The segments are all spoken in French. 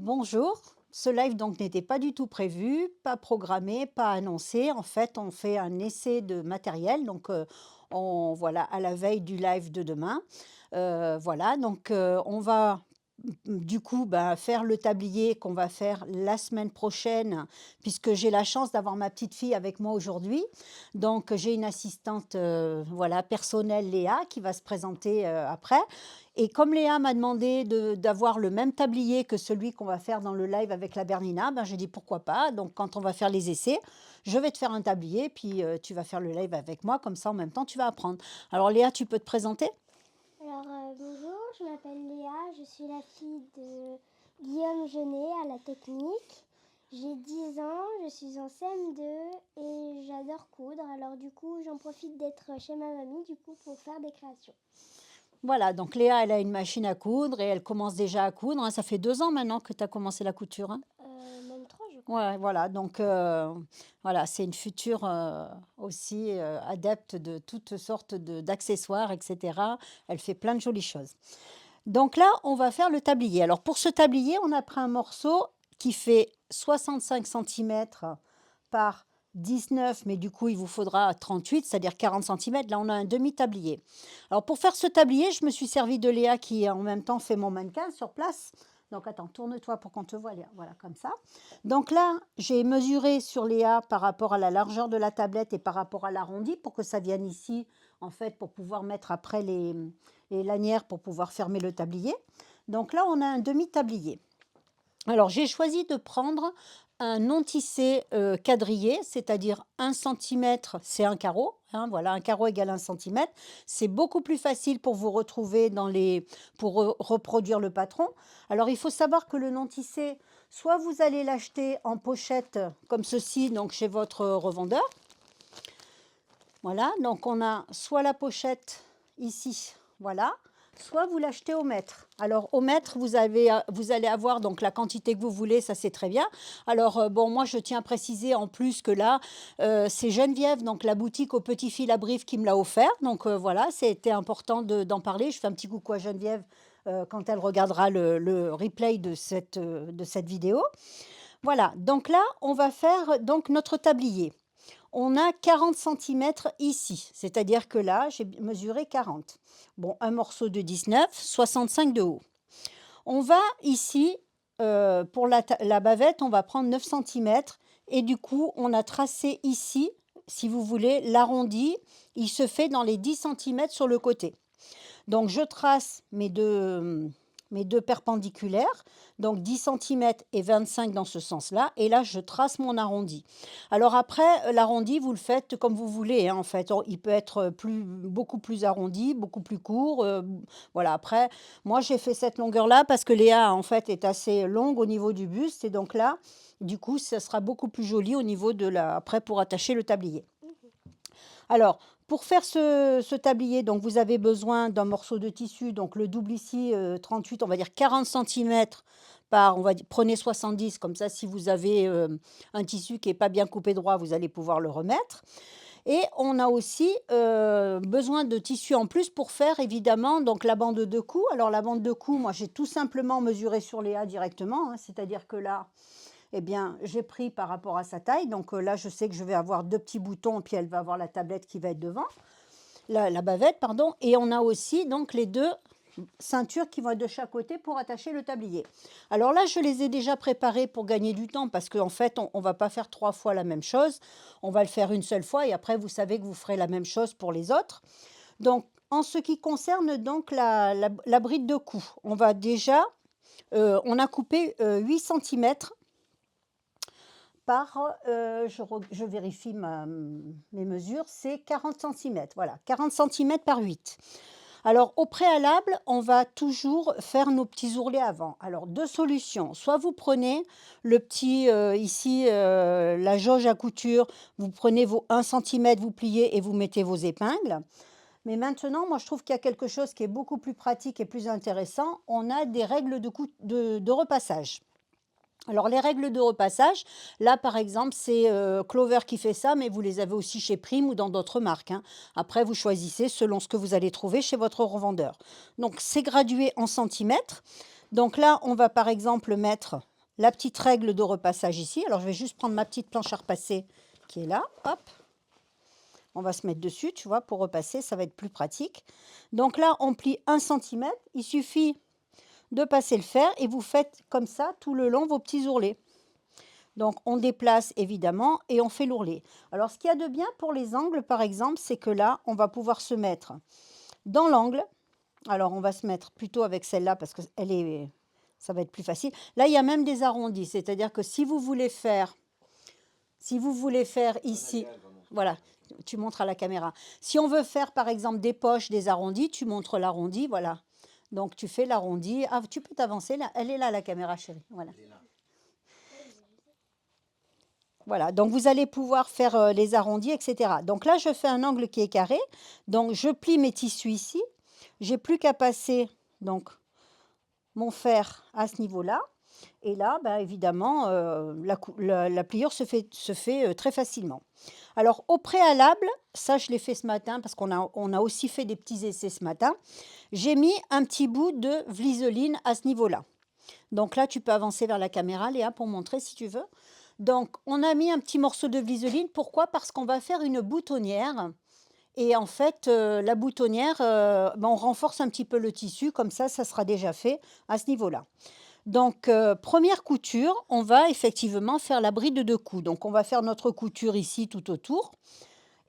Bonjour, ce live donc n'était pas du tout prévu, pas programmé, pas annoncé. En fait, on fait un essai de matériel, donc voilà, à la veille du live de demain. Voilà, donc on va du coup faire le tablier qu'on va faire la semaine prochaine, puisque j'ai la chance d'avoir ma petite fille avec moi aujourd'hui. Donc j'ai une assistante voilà, personnelle, Léa, qui va se présenter après. Et comme Léa m'a demandé d'avoir le même tablier que celui qu'on va faire dans le live avec la Bernina, ben, j'ai dit pourquoi pas. Donc quand on va faire les essais, je vais te faire un tablier, puis tu vas faire le live avec moi, comme ça en même temps tu vas apprendre. Alors Léa, tu peux te présenter? Bonjour, je m'appelle Léa, je suis la fille de Guillaume Jeunet à la technique. J'ai 10 ans, je suis en CM2 et j'adore coudre. Alors du coup, j'en profite d'être chez ma mamie pour faire des créations. Voilà, donc Léa, elle a une machine à coudre et elle commence déjà à coudre, hein. Ça fait 2 ans maintenant que tu as commencé la couture, hein? Même 3, je crois. Ouais, voilà, donc voilà, c'est une future aussi adepte de toutes sortes d'accessoires, etc. Elle fait plein de jolies choses. Donc là, on va faire le tablier. Alors pour ce tablier, on a pris un morceau qui fait 65 centimètres par 19, mais du coup, il vous faudra 38, c'est-à-dire 40 centimètres. Là, on a un demi-tablier. Alors pour faire ce tablier, je me suis servi de Léa qui en même temps fait mon mannequin sur place. Donc attends, tourne-toi pour qu'on te voit, Léa. Voilà, comme ça. Donc là, j'ai mesuré sur Léa par rapport à la largeur de la tablette et par rapport à l'arrondi pour que ça vienne ici, en fait, pour pouvoir mettre après les lanières pour pouvoir fermer le tablier. Donc là, on a un demi-tablier. Alors, j'ai choisi de prendre un non tissé quadrillé, c'est-à-dire 1 centimètre, c'est un carreau, hein, voilà, un carreau égale 1 centimètre. C'est beaucoup plus facile pour vous retrouver pour reproduire le patron. Alors, il faut savoir que le non tissé, soit vous allez l'acheter en pochette comme ceci, donc chez votre revendeur. Voilà, donc on a soit la pochette ici, voilà, soit vous l'achetez au mètre. Alors au mètre, vous allez avoir donc la quantité que vous voulez, ça c'est très bien. Alors bon, moi je tiens à préciser en plus que là, c'est Geneviève, donc la boutique au petit fil à brief qui me l'a offert. Donc voilà, c'était important d'en parler. Je fais un petit coucou à Geneviève quand elle regardera le replay de cette vidéo. Voilà, donc là, on va faire donc notre tablier. On a 40 centimètres ici, c'est-à-dire que là, j'ai mesuré 40. Bon, un morceau de 19, 65 de haut. On va ici, pour la bavette, on va prendre 9 centimètres et du coup, on a tracé ici, si vous voulez, l'arrondi, il se fait dans les 10 centimètres sur le côté. Donc je trace mes deux perpendiculaires, donc 10 centimètres et 25 dans ce sens-là, et là je trace mon arrondi. Alors après, l'arrondi, vous le faites comme vous voulez, hein, en fait. Il peut être beaucoup plus arrondi, beaucoup plus court. Voilà, après, moi j'ai fait cette longueur-là parce que Léa, en fait, est assez longue au niveau du buste, et donc là, du coup, ça sera beaucoup plus joli au niveau après pour attacher le tablier. Alors, pour faire ce tablier, donc vous avez besoin d'un morceau de tissu, donc le double ici, 38, on va dire 40 centimètres par, prenez 70, comme ça, si vous avez un tissu qui n'est pas bien coupé droit, vous allez pouvoir le remettre. Et on a aussi besoin de tissu en plus pour faire évidemment donc la bande de cou. Alors la bande de cou, moi j'ai tout simplement mesuré sur Léa directement, hein, c'est-à-dire que là, eh bien, j'ai pris par rapport à sa taille. Donc là, je sais que je vais avoir 2 petits boutons, puis elle va avoir la tablette qui va être devant, la bavette, pardon. Et on a aussi donc les 2 ceintures qui vont être de chaque côté pour attacher le tablier. Alors là, je les ai déjà préparées pour gagner du temps parce qu'en fait, on ne va pas faire 3 fois la même chose. On va le faire une seule fois et après, vous savez que vous ferez la même chose pour les autres. Donc, en ce qui concerne donc la bride de cou, on va déjà, on a coupé 8 centimètres par, je vérifie mes mesures, c'est 40 centimètres, voilà, 40 centimètres par 8. Alors au préalable, on va toujours faire nos petits ourlets avant. Alors 2 solutions, soit vous prenez le petit, ici, la jauge à couture, vous prenez vos 1 centimètre, vous pliez et vous mettez vos épingles. Mais maintenant, moi je trouve qu'il y a quelque chose qui est beaucoup plus pratique et plus intéressant, on a des règles de repassage. Alors les règles de repassage, là par exemple, c'est Clover qui fait ça, mais vous les avez aussi chez Prime ou dans d'autres marques, hein. Après, vous choisissez selon ce que vous allez trouver chez votre revendeur. Donc c'est gradué en centimètres. Donc là, on va par exemple mettre la petite règle de repassage ici. Alors, je vais juste prendre ma petite planche à repasser qui est là. Hop, on va se mettre dessus, tu vois, pour repasser, ça va être plus pratique. Donc là, on plie 1 centimètre. Il suffit de passer le fer et vous faites comme ça tout le long vos petits ourlets. Donc, on déplace évidemment et on fait l'ourlet. Alors, ce qu'il y a de bien pour les angles, par exemple, c'est que là, on va pouvoir se mettre dans l'angle. Alors, on va se mettre plutôt avec celle-là parce que ça va être plus facile. Là, il y a même des arrondis, c'est-à-dire que si vous voulez faire ici, voilà, tu montres à la caméra. Si on veut faire, par exemple, des poches, des arrondis, tu montres l'arrondi, voilà. Donc, tu fais l'arrondi. Ah, tu peux t'avancer là. Elle est là, la caméra, chérie. Voilà. Voilà, donc vous allez pouvoir faire les arrondis, etc. Donc là, je fais un angle qui est carré. Donc, je plie mes tissus ici. J'ai plus qu'à passer donc mon fer à ce niveau-là. Et là, bah, évidemment, la pliure se fait très facilement. Alors, au préalable, ça, je l'ai fait ce matin parce on a aussi fait des petits essais ce matin. J'ai mis un petit bout de vliseline à ce niveau-là. Donc là, tu peux avancer vers la caméra, Léa, pour montrer si tu veux. Donc, on a mis un petit morceau de vliseline. Pourquoi? Parce qu'on va faire une boutonnière. Et en fait, la boutonnière, ben, on renforce un petit peu le tissu. Comme ça sera déjà fait à ce niveau-là. Donc, première couture, on va effectivement faire la bride de cou. Donc, on va faire notre couture ici tout autour.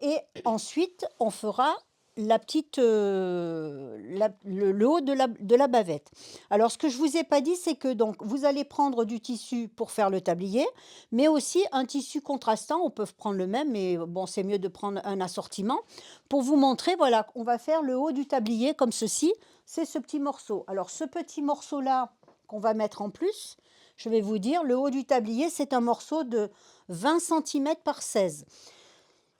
Et ensuite, on fera la petite, le haut de la bavette. Alors, ce que je ne vous ai pas dit, c'est que donc, vous allez prendre du tissu pour faire le tablier, mais aussi un tissu contrastant. On peut prendre le même, mais bon, c'est mieux de prendre un assortiment. Pour vous montrer, voilà, on va faire le haut du tablier comme ceci. C'est ce petit morceau. Alors, ce petit morceau-là qu'on va mettre en plus, je vais vous dire, le haut du tablier, c'est un morceau de 20 centimètres par 16.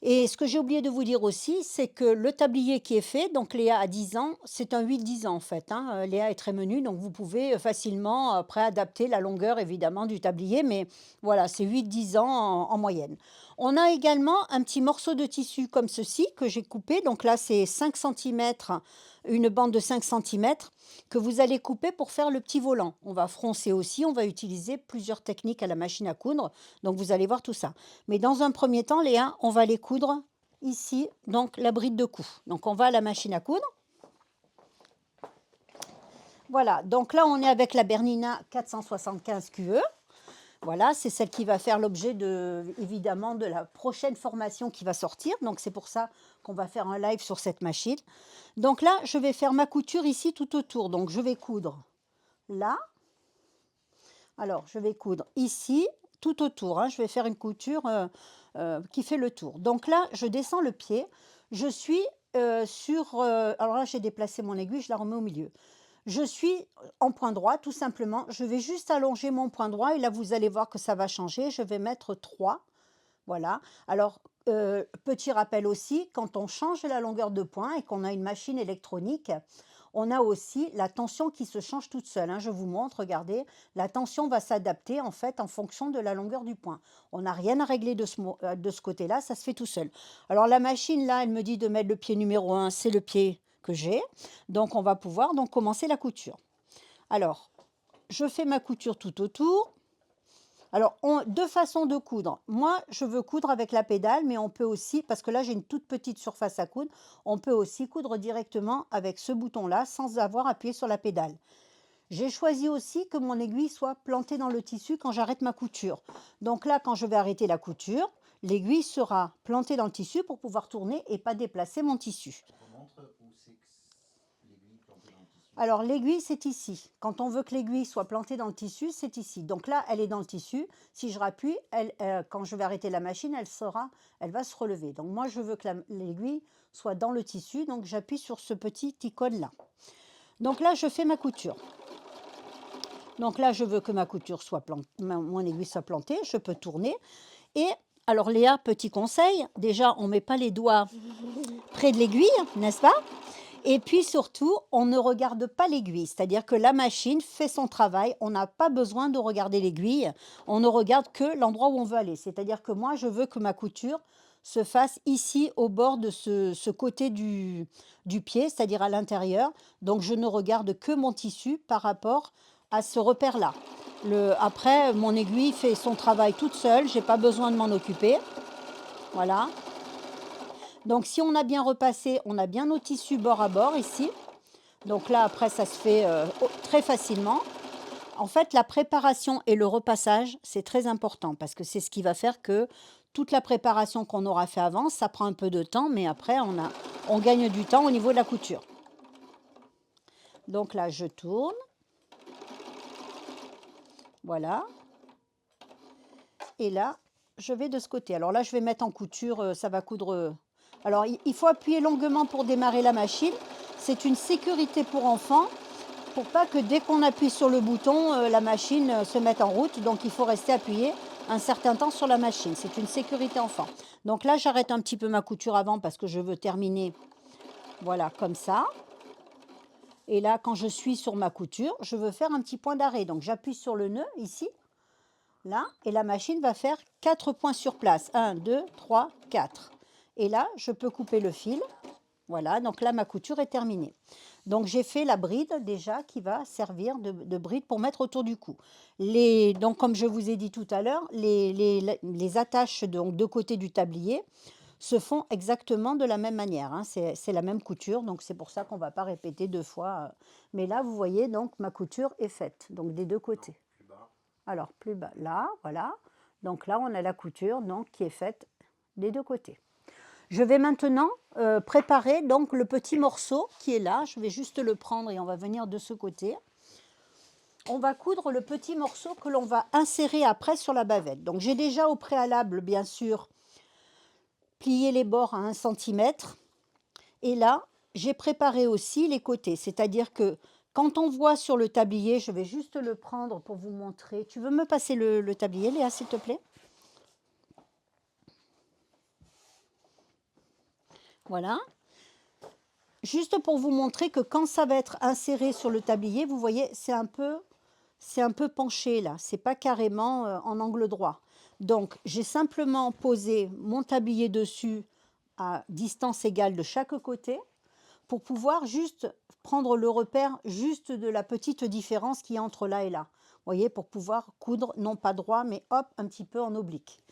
Et ce que j'ai oublié de vous dire aussi, c'est que le tablier qui est fait, donc Léa a 10 ans, c'est un 8-10 ans en fait, hein. Léa est très menue, donc vous pouvez facilement après adapter la longueur évidemment du tablier, mais voilà, c'est 8-10 ans en moyenne. On a également un petit morceau de tissu comme ceci que j'ai coupé, donc là c'est 5 centimètres, une bande de 5 centimètres que vous allez couper pour faire le petit volant. On va froncer aussi, on va utiliser plusieurs techniques à la machine à coudre, donc vous allez voir tout ça. Mais dans un premier temps, Léa, on va les coudre ici, donc la bride de cou. Donc on va à la machine à coudre. Voilà, donc là on est avec la Bernina 475 QE. Voilà, c'est celle qui va faire l'objet évidemment de la prochaine formation qui va sortir. Donc c'est pour ça qu'on va faire un live sur cette machine. Donc là, je vais faire ma couture ici tout autour. Donc je vais coudre là. Alors je vais coudre ici tout autour, hein. Je vais faire une couture qui fait le tour. Donc là, je descends le pied. Je suis alors là, j'ai déplacé mon aiguille, je la remets au milieu. Je suis en point droit, tout simplement. Je vais juste allonger mon point droit et là, vous allez voir que ça va changer. Je vais mettre 3. Voilà. Alors, petit rappel aussi, quand on change la longueur de point et qu'on a une machine électronique, on a aussi la tension qui se change toute seule, hein. Je vous montre, regardez, la tension va s'adapter en fait en fonction de la longueur du point. On n'a rien à régler de ce côté-là, ça se fait tout seul. Alors la machine là, elle me dit de mettre le pied numéro 1, c'est le pied que j'ai. Donc on va pouvoir donc commencer la couture. Alors, je fais ma couture tout autour. Alors, deux façons de coudre. Moi, je veux coudre avec la pédale, mais on peut aussi, parce que là, j'ai une toute petite surface à coudre, on peut aussi coudre directement avec ce bouton-là, sans avoir appuyé sur la pédale. J'ai choisi aussi que mon aiguille soit plantée dans le tissu quand j'arrête ma couture. Donc là, quand je vais arrêter la couture, l'aiguille sera plantée dans le tissu pour pouvoir tourner et pas déplacer mon tissu. Alors, l'aiguille, c'est ici. Quand on veut que l'aiguille soit plantée dans le tissu, c'est ici. Donc là, elle est dans le tissu. Si je rappuie, quand je vais arrêter la machine, elle va se relever. Donc moi, je veux que l'aiguille soit dans le tissu. Donc j'appuie sur ce petit icône-là. Donc là, je fais ma couture. Donc là, je veux que ma couture soit mon aiguille soit plantée. Je peux tourner. Et alors Léa, petit conseil. Déjà, on ne met pas les doigts près de l'aiguille, n'est-ce pas ? Et puis surtout, on ne regarde pas l'aiguille, c'est-à-dire que la machine fait son travail, on n'a pas besoin de regarder l'aiguille, on ne regarde que l'endroit où on veut aller. C'est-à-dire que moi, je veux que ma couture se fasse ici, au bord de ce côté du pied, c'est-à-dire à l'intérieur. Donc, je ne regarde que mon tissu par rapport à ce repère-là. Après, mon aiguille fait son travail toute seule, j'ai pas besoin de m'en occuper. Voilà. Donc si on a bien repassé, on a bien nos tissus bord à bord ici. Donc là, après, ça se fait très facilement. En fait, la préparation et le repassage, c'est très important parce que c'est ce qui va faire que toute la préparation qu'on aura fait avant, ça prend un peu de temps, mais après, on gagne du temps au niveau de la couture. Donc là, je tourne. Voilà. Et là, je vais de ce côté. Alors là, je vais mettre en couture, ça va coudre. Alors, il faut appuyer longuement pour démarrer la machine. C'est une sécurité pour enfants, pour pas que dès qu'on appuie sur le bouton, la machine se mette en route. Donc, il faut rester appuyé un certain temps sur la machine. C'est une sécurité enfant. Donc là, j'arrête un petit peu ma couture avant parce que je veux terminer, voilà, comme ça. Et là, quand je suis sur ma couture, je veux faire un petit point d'arrêt. Donc, j'appuie sur le nœud ici. Là, et la machine va faire 4 points sur place. 1, 2, 3, 4. Et là, je peux couper le fil. Voilà, donc là, ma couture est terminée. Donc, j'ai fait la bride déjà qui va servir de bride pour mettre autour du cou. Donc, comme je vous ai dit tout à l'heure, les attaches donc, de côté du tablier se font exactement de la même manière. Hein. C'est la même couture, donc c'est pour ça qu'on ne va pas répéter 2 fois. Mais là, vous voyez, donc ma couture est faite, donc des 2 côtés. Alors, plus bas, là, voilà. Donc là, on a la couture donc, qui est faite des 2 côtés. Je vais maintenant préparer donc le petit morceau qui est là. Je vais juste le prendre et on va venir de ce côté. On va coudre le petit morceau que l'on va insérer après sur la bavette. Donc, j'ai déjà au préalable, bien sûr, plié les bords à 1 cm. Et là, j'ai préparé aussi les côtés. C'est-à-dire que quand on voit sur le tablier, je vais juste le prendre pour vous montrer. Tu veux me passer le tablier, Léa, s'il te plaît? Voilà. Juste pour vous montrer que quand ça va être inséré sur le tablier, vous voyez, c'est un peu penché là. C'est pas carrément en angle droit. Donc, j'ai simplement posé mon tablier dessus à distance égale de chaque côté pour pouvoir juste prendre le repère juste de la petite différence qui est entre là et là. Vous voyez, pour pouvoir coudre, non pas droit, mais hop, un petit peu en oblique.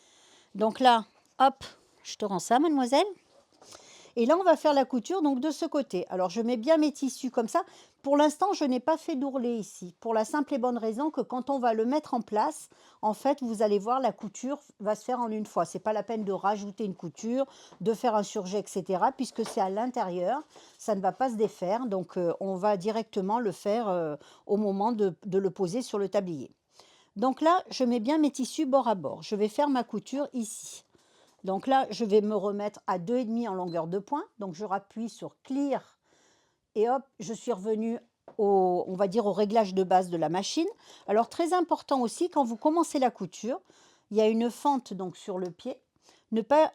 Donc là, hop, je te rends ça, mademoiselle. Et là, on va faire la couture donc de ce côté. Alors, je mets bien mes tissus comme ça. Pour l'instant, je n'ai pas fait d'ourlet ici, pour la simple et bonne raison que quand on va le mettre en place, en fait, vous allez voir, la couture va se faire en une fois. Ce n'est pas la peine de rajouter une couture, de faire un surjet, etc., puisque c'est à l'intérieur, ça ne va pas se défaire. Donc, on va directement le faire au moment de le poser sur le tablier. Donc là, je mets bien mes tissus bord à bord. Je vais faire ma couture ici. Donc là, je vais me remettre à 2,5 en longueur de point. Donc je rappuie sur clear et hop, je suis revenue on va dire au réglage de base de la machine. Alors très important aussi, quand vous commencez la couture, il y a une fente donc sur le pied. Ne pas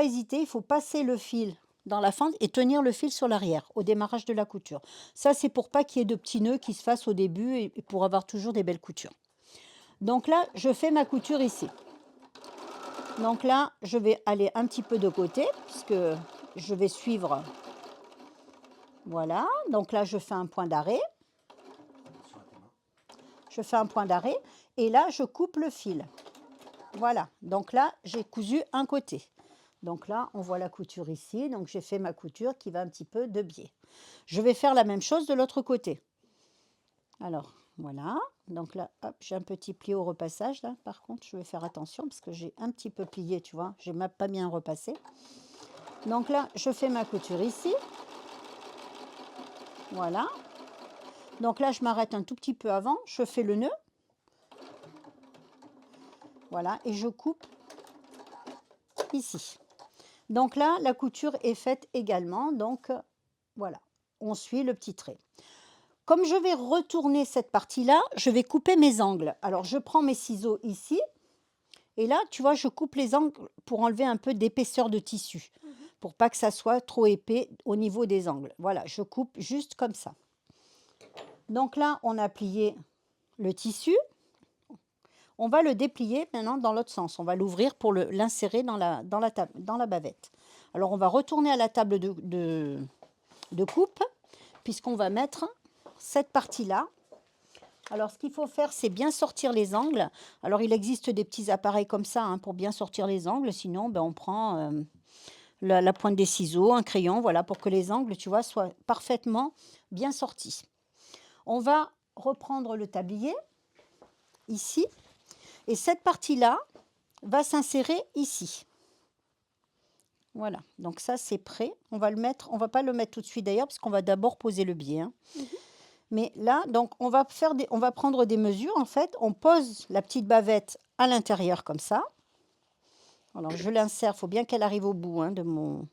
hésiter, il faut passer le fil dans la fente et tenir le fil sur l'arrière au démarrage de la couture. Ça, c'est pour pas qu'il y ait de petits nœuds qui se fassent au début et pour avoir toujours des belles coutures. Donc là, je fais ma couture ici. Donc là, je vais aller un petit peu de côté, puisque je vais suivre. Voilà, donc là, je fais un point d'arrêt. Je fais un point d'arrêt, et là, je coupe le fil. Voilà, donc là, j'ai cousu un côté. Donc là, on voit la couture ici, donc j'ai fait ma couture qui va un petit peu de biais. Je vais faire la même chose de l'autre côté. Alors, voilà, donc là, hop, j'ai un petit pli au repassage, là, par contre, je vais faire attention, parce que j'ai un petit peu plié, tu vois, j'ai pas bien repassé. Donc là, je fais ma couture ici. Voilà. Donc là, je m'arrête un tout petit peu avant, je fais le nœud. Voilà, et je coupe ici. Donc là, la couture est faite également. Donc voilà, on suit le petit trait. Comme je vais retourner cette partie-là, je vais couper mes angles. Alors, je prends mes ciseaux ici. Et là, tu vois, je coupe les angles pour enlever un peu d'épaisseur de tissu. Pour pas que ça soit trop épais au niveau des angles. Voilà, je coupe juste comme ça. Donc là, on a plié le tissu. On va le déplier maintenant dans l'autre sens. On va l'ouvrir pour l'insérer dans la bavette. Alors, on va retourner à la table de coupe, puisqu'on va mettre cette partie-là Alors, ce qu'il faut faire, c'est bien sortir les angles. Alors, il existe des petits appareils comme ça hein, pour bien sortir les angles. Sinon, ben, on prend la pointe des ciseaux, un crayon, voilà, pour que les angles, tu vois, soient parfaitement bien sortis. On va reprendre le tablier, ici. Et cette partie-là va s'insérer ici. Voilà, donc ça, c'est prêt. On va le mettre, on va pas le mettre tout de suite d'ailleurs, parce qu'on va d'abord poser le biais. Hein. Mais là, donc, on va prendre des mesures, en fait. On pose la petite bavette à l'intérieur, comme ça. Alors, je l'insère, il faut bien qu'elle arrive au bout hein, de mon...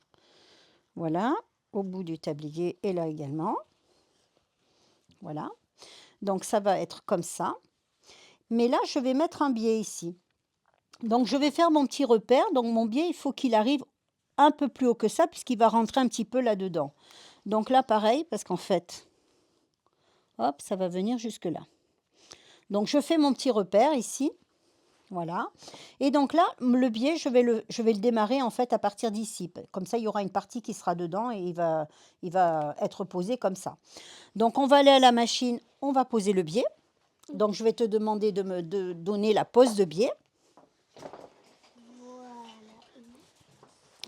Voilà, au bout du tablier, et là également. Voilà. Donc, ça va être comme ça. Mais là, je vais mettre un biais ici. Donc, je vais faire mon petit repère. Donc, mon biais, il faut qu'il arrive un peu plus haut que ça, puisqu'il va rentrer un petit peu là-dedans. Donc là, pareil, parce qu'en fait, hop, ça va venir jusque là. Donc, je fais mon petit repère ici. Voilà. Et donc là, le biais, je vais le démarrer en fait à partir d'ici. Comme ça, il y aura une partie qui sera dedans et il va être posé comme ça. Donc, on va aller à la machine, on va poser le biais. Donc, je vais te demander de me donner la pose de biais. Voilà.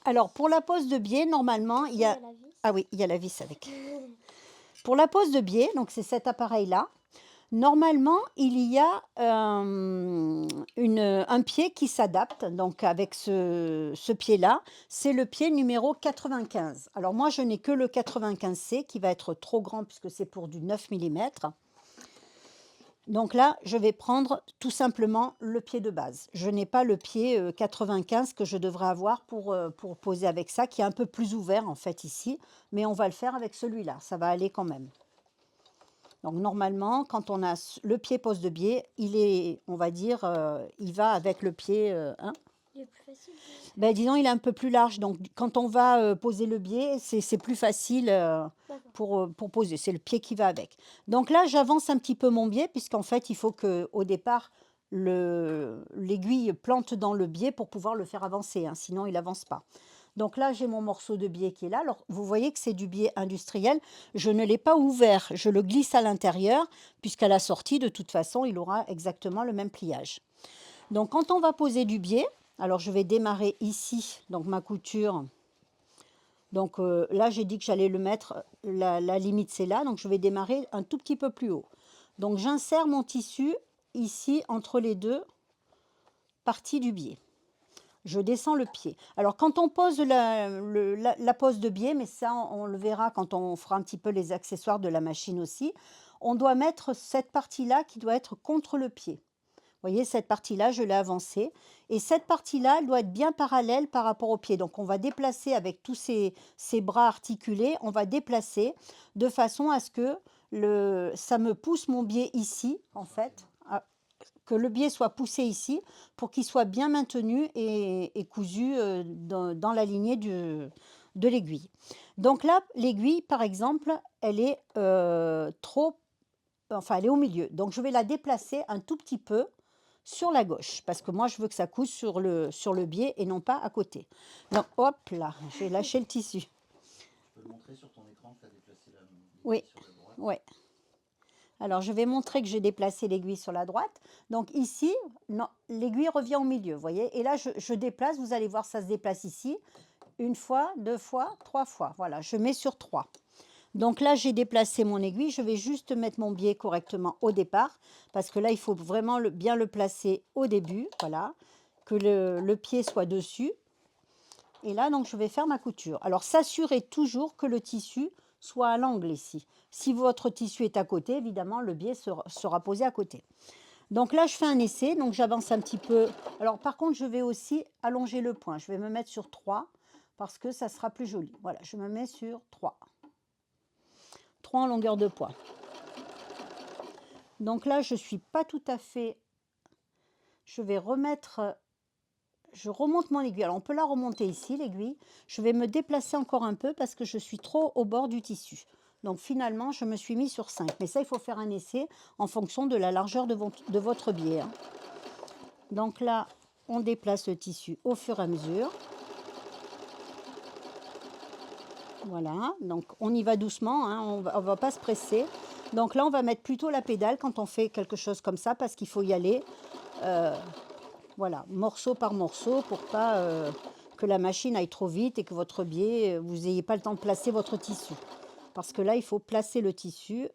Alors, pour la pose de biais, normalement, il y a... La vis. Ah oui, il y a la vis avec. Pour la pose de biais, donc c'est cet appareil-là, normalement, il y a un pied qui s'adapte. Donc, avec ce pied-là, c'est le pied numéro 95. Alors, moi, je n'ai que le 95C qui va être trop grand puisque c'est pour du 9 mm. Donc là, je vais prendre tout simplement le pied de base. Je n'ai pas le pied 95 que je devrais avoir pour poser avec ça, qui est un peu plus ouvert en fait ici. Mais on va le faire avec celui-là, ça va aller quand même. Donc normalement, quand on a le pied pose de biais, il est, on va dire, il va avec le pied... hein. Il est plus facile. Ben, disons, il est un peu plus large. Donc quand on va poser le biais, c'est plus facile pour poser. C'est le pied qui va avec. Donc là, j'avance un petit peu mon biais, puisqu'en fait, il faut qu'au départ, l'aiguille plante dans le biais pour pouvoir le faire avancer. Hein, sinon, il n'avance pas. Donc là, j'ai mon morceau de biais qui est là. Alors, vous voyez que c'est du biais industriel. Je ne l'ai pas ouvert. Je le glisse à l'intérieur, puisqu'à la sortie, de toute façon, il aura exactement le même pliage. Donc, quand on va poser du biais, alors je vais démarrer ici, donc ma couture. Donc là, j'ai dit que j'allais le mettre, la limite c'est là, donc je vais démarrer un tout petit peu plus haut. Donc j'insère mon tissu ici entre les deux parties du biais. Je descends le pied. Alors quand on pose la pose de biais, mais ça on le verra quand on fera un petit peu les accessoires de la machine aussi, on doit mettre cette partie-là qui doit être contre le pied. Vous voyez, cette partie-là, je l'ai avancée. Et cette partie-là, elle doit être bien parallèle par rapport au pied. Donc, on va déplacer avec tous ces bras articulés, on va déplacer de façon à ce que ça me pousse mon biais ici, en fait, que le biais soit poussé ici pour qu'il soit bien maintenu et cousu dans la lignée de l'aiguille. Donc là, l'aiguille, par exemple, elle est elle est au milieu. Donc, je vais la déplacer un tout petit peu sur la gauche, parce que moi, je veux que ça couse sur le biais et non pas à côté. Donc, hop là, j'ai lâché le tissu. Tu peux le montrer sur ton écran que tu as déplacé Oui, sur la droite. ouais. Alors, je vais montrer que j'ai déplacé l'aiguille sur la droite. Donc, ici, l'aiguille revient au milieu, vous voyez. Et là, je déplace, vous allez voir, ça se déplace ici. Une fois, deux fois, trois fois. Voilà, je mets sur 3. Donc là, j'ai déplacé mon aiguille. Je vais juste mettre mon biais correctement au départ, parce que là, il faut vraiment bien le placer au début. Voilà, que le pied soit dessus. Et là, donc, je vais faire ma couture. Alors, s'assurer toujours que le tissu soit à l'angle ici. Si votre tissu est à côté, évidemment, le biais sera posé à côté. Donc là, je fais un essai. Donc, j'avance un petit peu. Alors, par contre, je vais aussi allonger le point. Je vais me mettre sur 3 parce que ça sera plus joli. Voilà, je me mets sur 3. 3 en longueur de poids. Donc là, je ne suis pas tout à fait... Je vais remettre... Je remonte mon aiguille. Alors, on peut la remonter ici, l'aiguille. Je vais me déplacer encore un peu parce que je suis trop au bord du tissu. Donc, finalement, je me suis mis sur 5. Mais ça, il faut faire un essai en fonction de la largeur de votre biais. Hein. Donc là, on déplace le tissu au fur et à mesure. Voilà, donc on y va doucement, hein, on va pas se presser. Donc là, on va mettre plutôt la pédale quand on fait quelque chose comme ça parce qu'il faut y aller, euh, voilà, morceau par morceau pour pas que la machine aille trop vite et que votre biais, vous n'ayez pas le temps de placer votre tissu. Parce que là, il faut placer le tissu.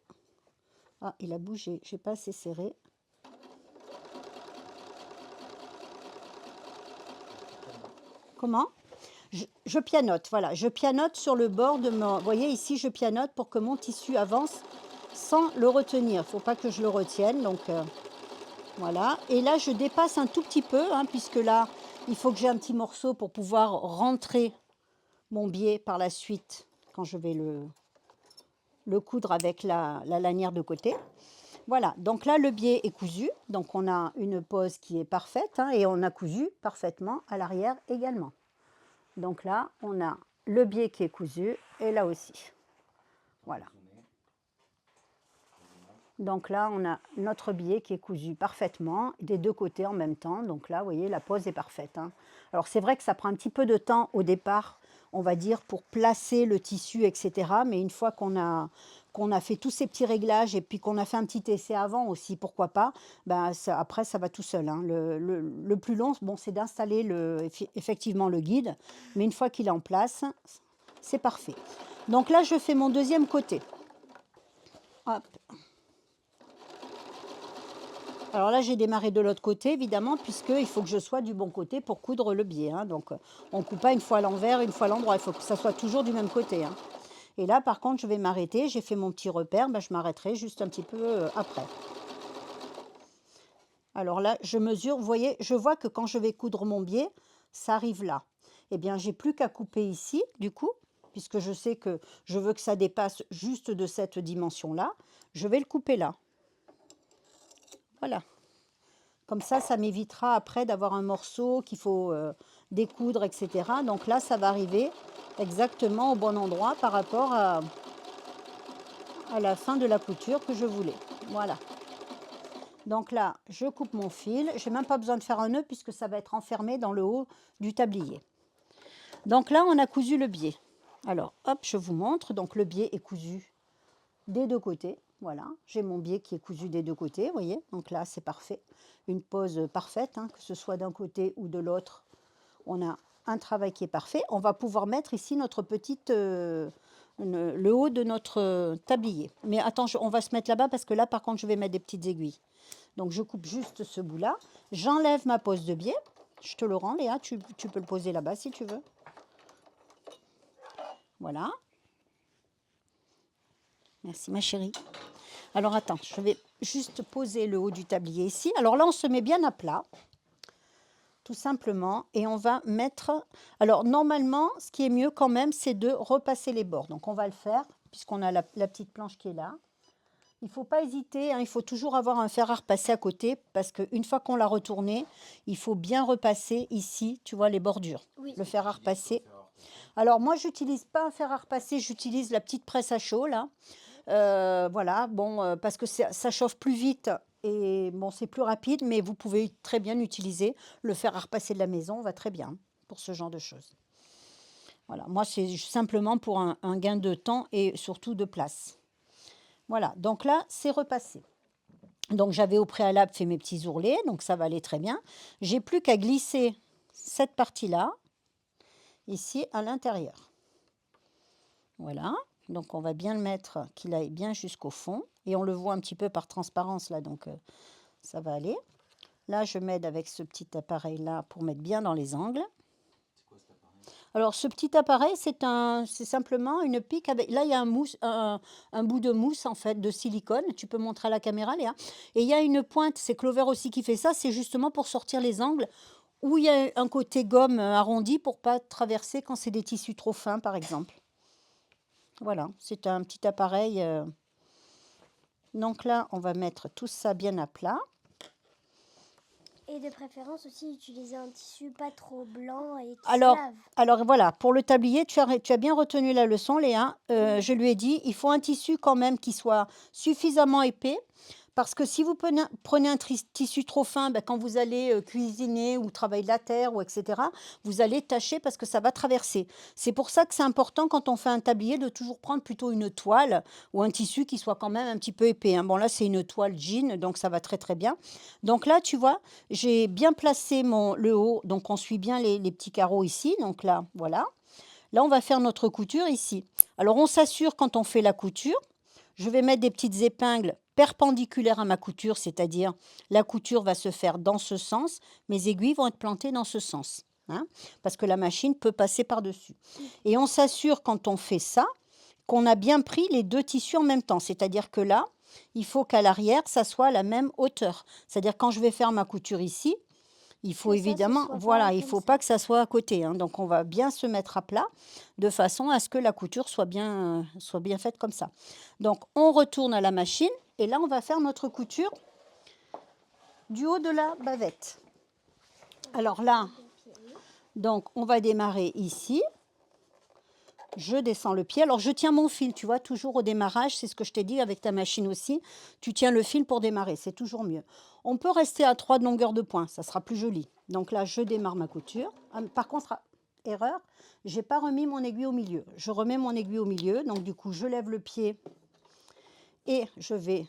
Ah, il a bougé, j'ai pas assez serré. Comment? Je pianote, voilà, je pianote sur le bord de mon... Vous voyez ici, je pianote pour que mon tissu avance sans le retenir. Il ne faut pas que je le retienne, donc voilà. Et là, je dépasse un tout petit peu, hein, puisque là, il faut que j'ai un petit morceau pour pouvoir rentrer mon biais par la suite quand je vais le coudre avec la lanière de côté. Voilà, donc là, le biais est cousu. Donc, on a une pose qui est parfaite, hein, et on a cousu parfaitement à l'arrière également. Donc là, on a le biais qui est cousu et là aussi. Voilà. Donc là, on a notre biais qui est cousu parfaitement des deux côtés en même temps. Donc là, vous voyez, la pose est parfaite, hein. Alors, c'est vrai que ça prend un petit peu de temps au départ, on va dire, pour placer le tissu, etc. Mais une fois qu'on a fait tous ces petits réglages et puis qu'on a fait un petit essai avant aussi, pourquoi pas, ben après, ça va tout seul, hein. Le plus long, bon, c'est d'installer effectivement le guide. Mais une fois qu'il est en place, c'est parfait. Donc là, je fais mon deuxième côté. Hop. Alors là, j'ai démarré de l'autre côté, évidemment, puisqu'il faut que je sois du bon côté pour coudre le biais, hein. Donc, on ne coupe pas une fois à l'envers, une fois à l'endroit. Il faut que ça soit toujours du même côté, hein. Et là, par contre, je vais m'arrêter. J'ai fait mon petit repère. Ben, je m'arrêterai juste un petit peu après. Alors là, je mesure. Vous voyez, je vois que quand je vais coudre mon biais, ça arrive là. Eh bien, j'ai plus qu'à couper ici, du coup, puisque je sais que je veux que ça dépasse juste de cette dimension-là. Je vais le couper là. Voilà. Comme ça m'évitera après d'avoir un morceau qu'il faut découdre, etc. Donc là, ça va arriver exactement au bon endroit par rapport à la fin de la couture que je voulais. Voilà. Donc là, je coupe mon fil. Je n'ai même pas besoin de faire un nœud puisque ça va être enfermé dans le haut du tablier. Donc là, on a cousu le biais. Alors, hop, je vous montre. Donc le biais est cousu des deux côtés. Voilà, j'ai mon biais qui est cousu des deux côtés, vous voyez. Donc là, c'est parfait. Une pose parfaite, hein, que ce soit d'un côté ou de l'autre. On a un travail qui est parfait. On va pouvoir mettre ici notre petite... le haut de notre tablier. Mais attends, on va se mettre là-bas parce que là, par contre, je vais mettre des petites aiguilles. Donc, je coupe juste ce bout-là. J'enlève ma pose de biais. Je te le rends, Léa. Tu peux le poser là-bas si tu veux. Voilà. Merci, ma chérie. Alors, attends, je vais juste poser le haut du tablier ici. Alors là, on se met bien à plat, tout simplement. Et on va mettre... Alors, normalement, ce qui est mieux quand même, c'est de repasser les bords. Donc, on va le faire, puisqu'on a la petite planche qui est là. Il ne faut pas hésiter, hein, il faut toujours avoir un fer à repasser à côté, parce qu'une fois qu'on l'a retourné, il faut bien repasser ici, tu vois, les bordures. Oui. Le fer à repasser. Alors, moi, je n'utilise pas un fer à repasser, j'utilise la petite presse à chaud, là. Voilà, bon, parce que ça chauffe plus vite et bon, c'est plus rapide, mais vous pouvez très bien utiliser le fer à repasser de la maison, va très bien pour ce genre de choses. Voilà, moi, c'est simplement pour un gain de temps et surtout de place. Voilà, donc là, c'est repassé. Donc, j'avais au préalable fait mes petits ourlets, donc ça va aller très bien. J'ai plus qu'à glisser cette partie-là, ici, à l'intérieur. Voilà. Donc, on va bien le mettre, qu'il aille bien jusqu'au fond. Et on le voit un petit peu par transparence, là, donc ça va aller. Là, je m'aide avec ce petit appareil-là pour mettre bien dans les angles. C'est quoi cet appareil? Alors, ce petit appareil, c'est simplement une pique avec... Là, il y a un bout de mousse, en fait, de silicone. Tu peux montrer à la caméra, Léa. Et il y a une pointe, c'est Clover aussi qui fait ça. C'est justement pour sortir les angles où il y a un côté gomme arrondi pour pas traverser quand c'est des tissus trop fins, par exemple. Voilà, c'est un petit appareil. Donc là, on va mettre tout ça bien à plat. Et de préférence aussi utiliser un tissu pas trop blanc et qui Alors, se lave. alors voilà, pour le tablier, tu as bien retenu la leçon, Léa. Je lui ai dit, il faut un tissu quand même qui soit suffisamment épais Parce que si vous prenez un tissu trop fin, ben, quand vous allez cuisiner ou travailler de la terre, ou etc., vous allez tâcher parce que ça va traverser. C'est pour ça que c'est important quand on fait un tablier de toujours prendre plutôt une toile ou un tissu qui soit quand même un petit peu épais, hein. Bon, là, c'est une toile jean, donc ça va très très bien. Donc là, tu vois, j'ai bien placé le haut, donc on suit bien les petits carreaux ici. Donc là, voilà. Là, on va faire notre couture ici. Alors, on s'assure quand on fait la couture, je vais mettre des petites épingles perpendiculaires à ma couture, c'est-à-dire la couture va se faire dans ce sens, mes aiguilles vont être plantées dans ce sens, hein, parce que la machine peut passer par-dessus. Et on s'assure quand on fait ça qu'on a bien pris les deux tissus en même temps, c'est-à-dire que là, il faut qu'à l'arrière, ça soit à la même hauteur. C'est-à-dire quand je vais faire ma couture ici, il faut Que ça, ce évidemment, soit voilà, pareil il ne comme faut ça. pas que ça soit à côté, hein. Donc on va bien se mettre à plat de façon à ce que la couture soit bien faite comme ça. Donc on retourne à la machine et là on va faire notre couture du haut de la bavette. Alors là, donc on va démarrer ici. Je descends le pied. Alors je tiens mon fil, tu vois, toujours au démarrage, c'est ce que je t'ai dit avec ta machine aussi. Tu tiens le fil pour démarrer, c'est toujours mieux. On peut rester à 3 de longueur de point, ça sera plus joli. Donc là, je démarre ma couture. Par contre, erreur, j'ai pas remis mon aiguille au milieu. Je remets mon aiguille au milieu, donc du coup, je lève le pied et je vais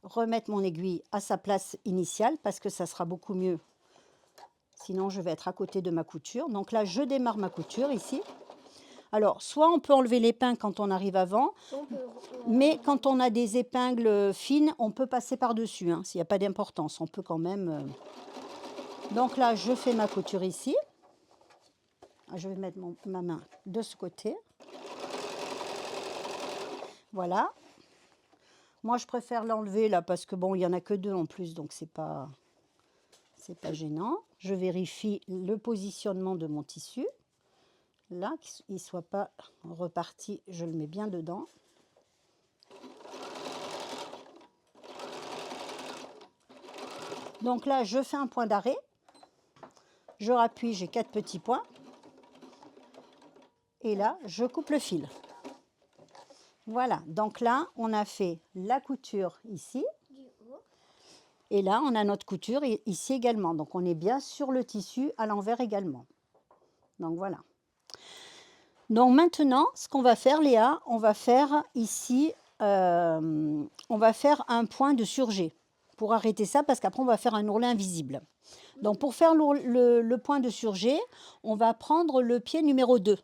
remettre mon aiguille à sa place initiale parce que ça sera beaucoup mieux. Sinon, je vais être à côté de ma couture. Donc là, je démarre ma couture ici. Alors, soit on peut enlever l'épingle quand on arrive avant, mais quand on a des épingles fines, on peut passer par-dessus, hein, s'il n'y a pas d'importance. On peut quand même... Donc là, je fais ma couture ici. Je vais mettre ma main de ce côté. Voilà. Moi, je préfère l'enlever là parce que bon, il n'y en a que 2 en plus, donc c'est pas gênant. Je vérifie le positionnement de mon tissu. Là, qu'il ne soit pas reparti, je le mets bien dedans. Donc là, je fais un point d'arrêt. Je rappuie, j'ai 4 petits points. Et là, je coupe le fil. Voilà, donc là, on a fait la couture ici. Et là, on a notre couture ici également. Donc, on est bien sur le tissu à l'envers également. Donc, voilà. Donc, maintenant, ce qu'on va faire, Léa, on va faire ici, on va faire un point de surjet pour arrêter ça, parce qu'après, on va faire un ourlet invisible. Donc, pour faire le point de surjet, on va prendre le pied numéro 2.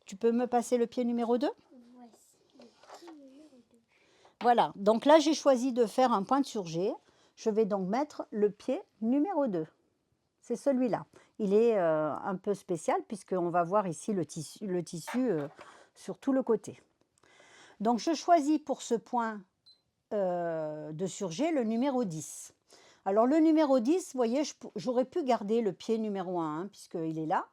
Tu peux me passer le pied numéro 2 ? Voilà, donc là, j'ai choisi de faire un point de surjet. Je vais donc mettre le pied numéro 2. C'est celui-là. Il est un peu spécial puisqu'on va voir ici le tissu sur tout le côté. Donc, je choisis pour ce point de surjet le numéro 10. Alors, le numéro 10, vous voyez, j'aurais pu garder le pied numéro 1 hein, puisqu'il est là.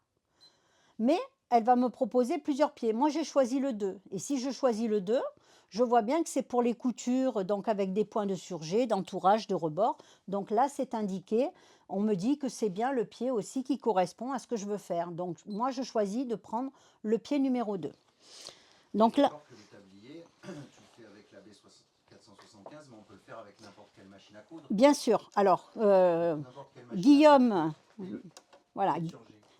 Mais elle va me proposer plusieurs pieds. Moi, j'ai choisi le 2. Et si je choisis le 2, je vois bien que c'est pour les coutures, donc avec des points de surjet, d'entourage, de rebord. Donc là, c'est indiqué. On me dit que c'est bien le pied aussi qui correspond à ce que je veux faire. Donc moi, je choisis de prendre le pied numéro 2. Donc là, Que le tablier, tu le fais avec la B475, mais on peut le faire avec n'importe quelle machine à coudre. bien sûr. Alors, Guillaume, voilà.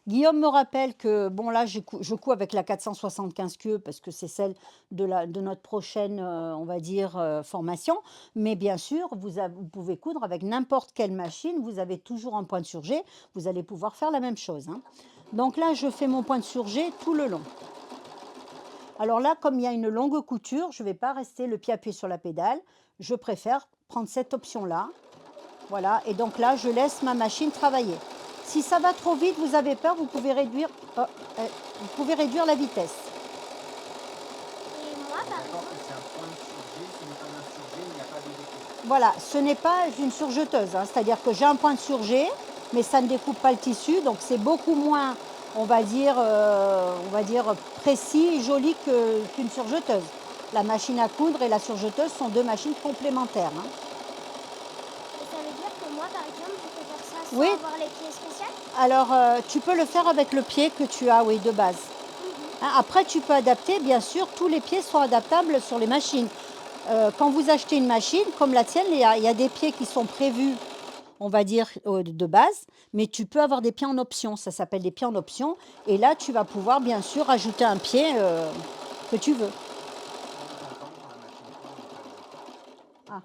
Guillaume me rappelle que, bon là, je couds avec la 475 queues parce que c'est celle de notre prochaine, on va dire, formation. Mais bien sûr, vous pouvez coudre avec n'importe quelle machine. Vous avez toujours un point de surjet. Vous allez pouvoir faire la même chose, hein. Donc là, je fais mon point de surjet tout le long. Alors là, comme il y a une longue couture, je ne vais pas rester le pied appuyé sur la pédale. Je préfère prendre cette option-là. Voilà, et donc là, je laisse ma machine travailler. Si ça va trop vite, vous avez peur, vous pouvez réduire la vitesse. Et moi, par exemple, C'est un point de surjet, ce n'est pas un surjet, il n'y a pas de découpe. Voilà, ce n'est pas une surjeteuse, hein, c'est-à-dire que j'ai un point de surjet, mais ça ne découpe pas le tissu, donc c'est beaucoup moins, on va dire précis et joli qu'une surjeteuse. La machine à coudre et la surjeteuse sont 2 machines complémentaires, hein. ça veut dire que moi, par exemple, je peux faire ça sans Oui. avoir les pieds spéciaux. Alors, tu peux le faire avec le pied que tu as, oui, de base. Hein, après, tu peux adapter, bien sûr, tous les pieds sont adaptables sur les machines. Quand vous achetez une machine, comme la tienne, il y a des pieds qui sont prévus, on va dire, de base, mais tu peux avoir des pieds en option. Ça s'appelle des pieds en option. Et là, tu vas pouvoir, bien sûr, ajouter un pied que tu veux. Ah.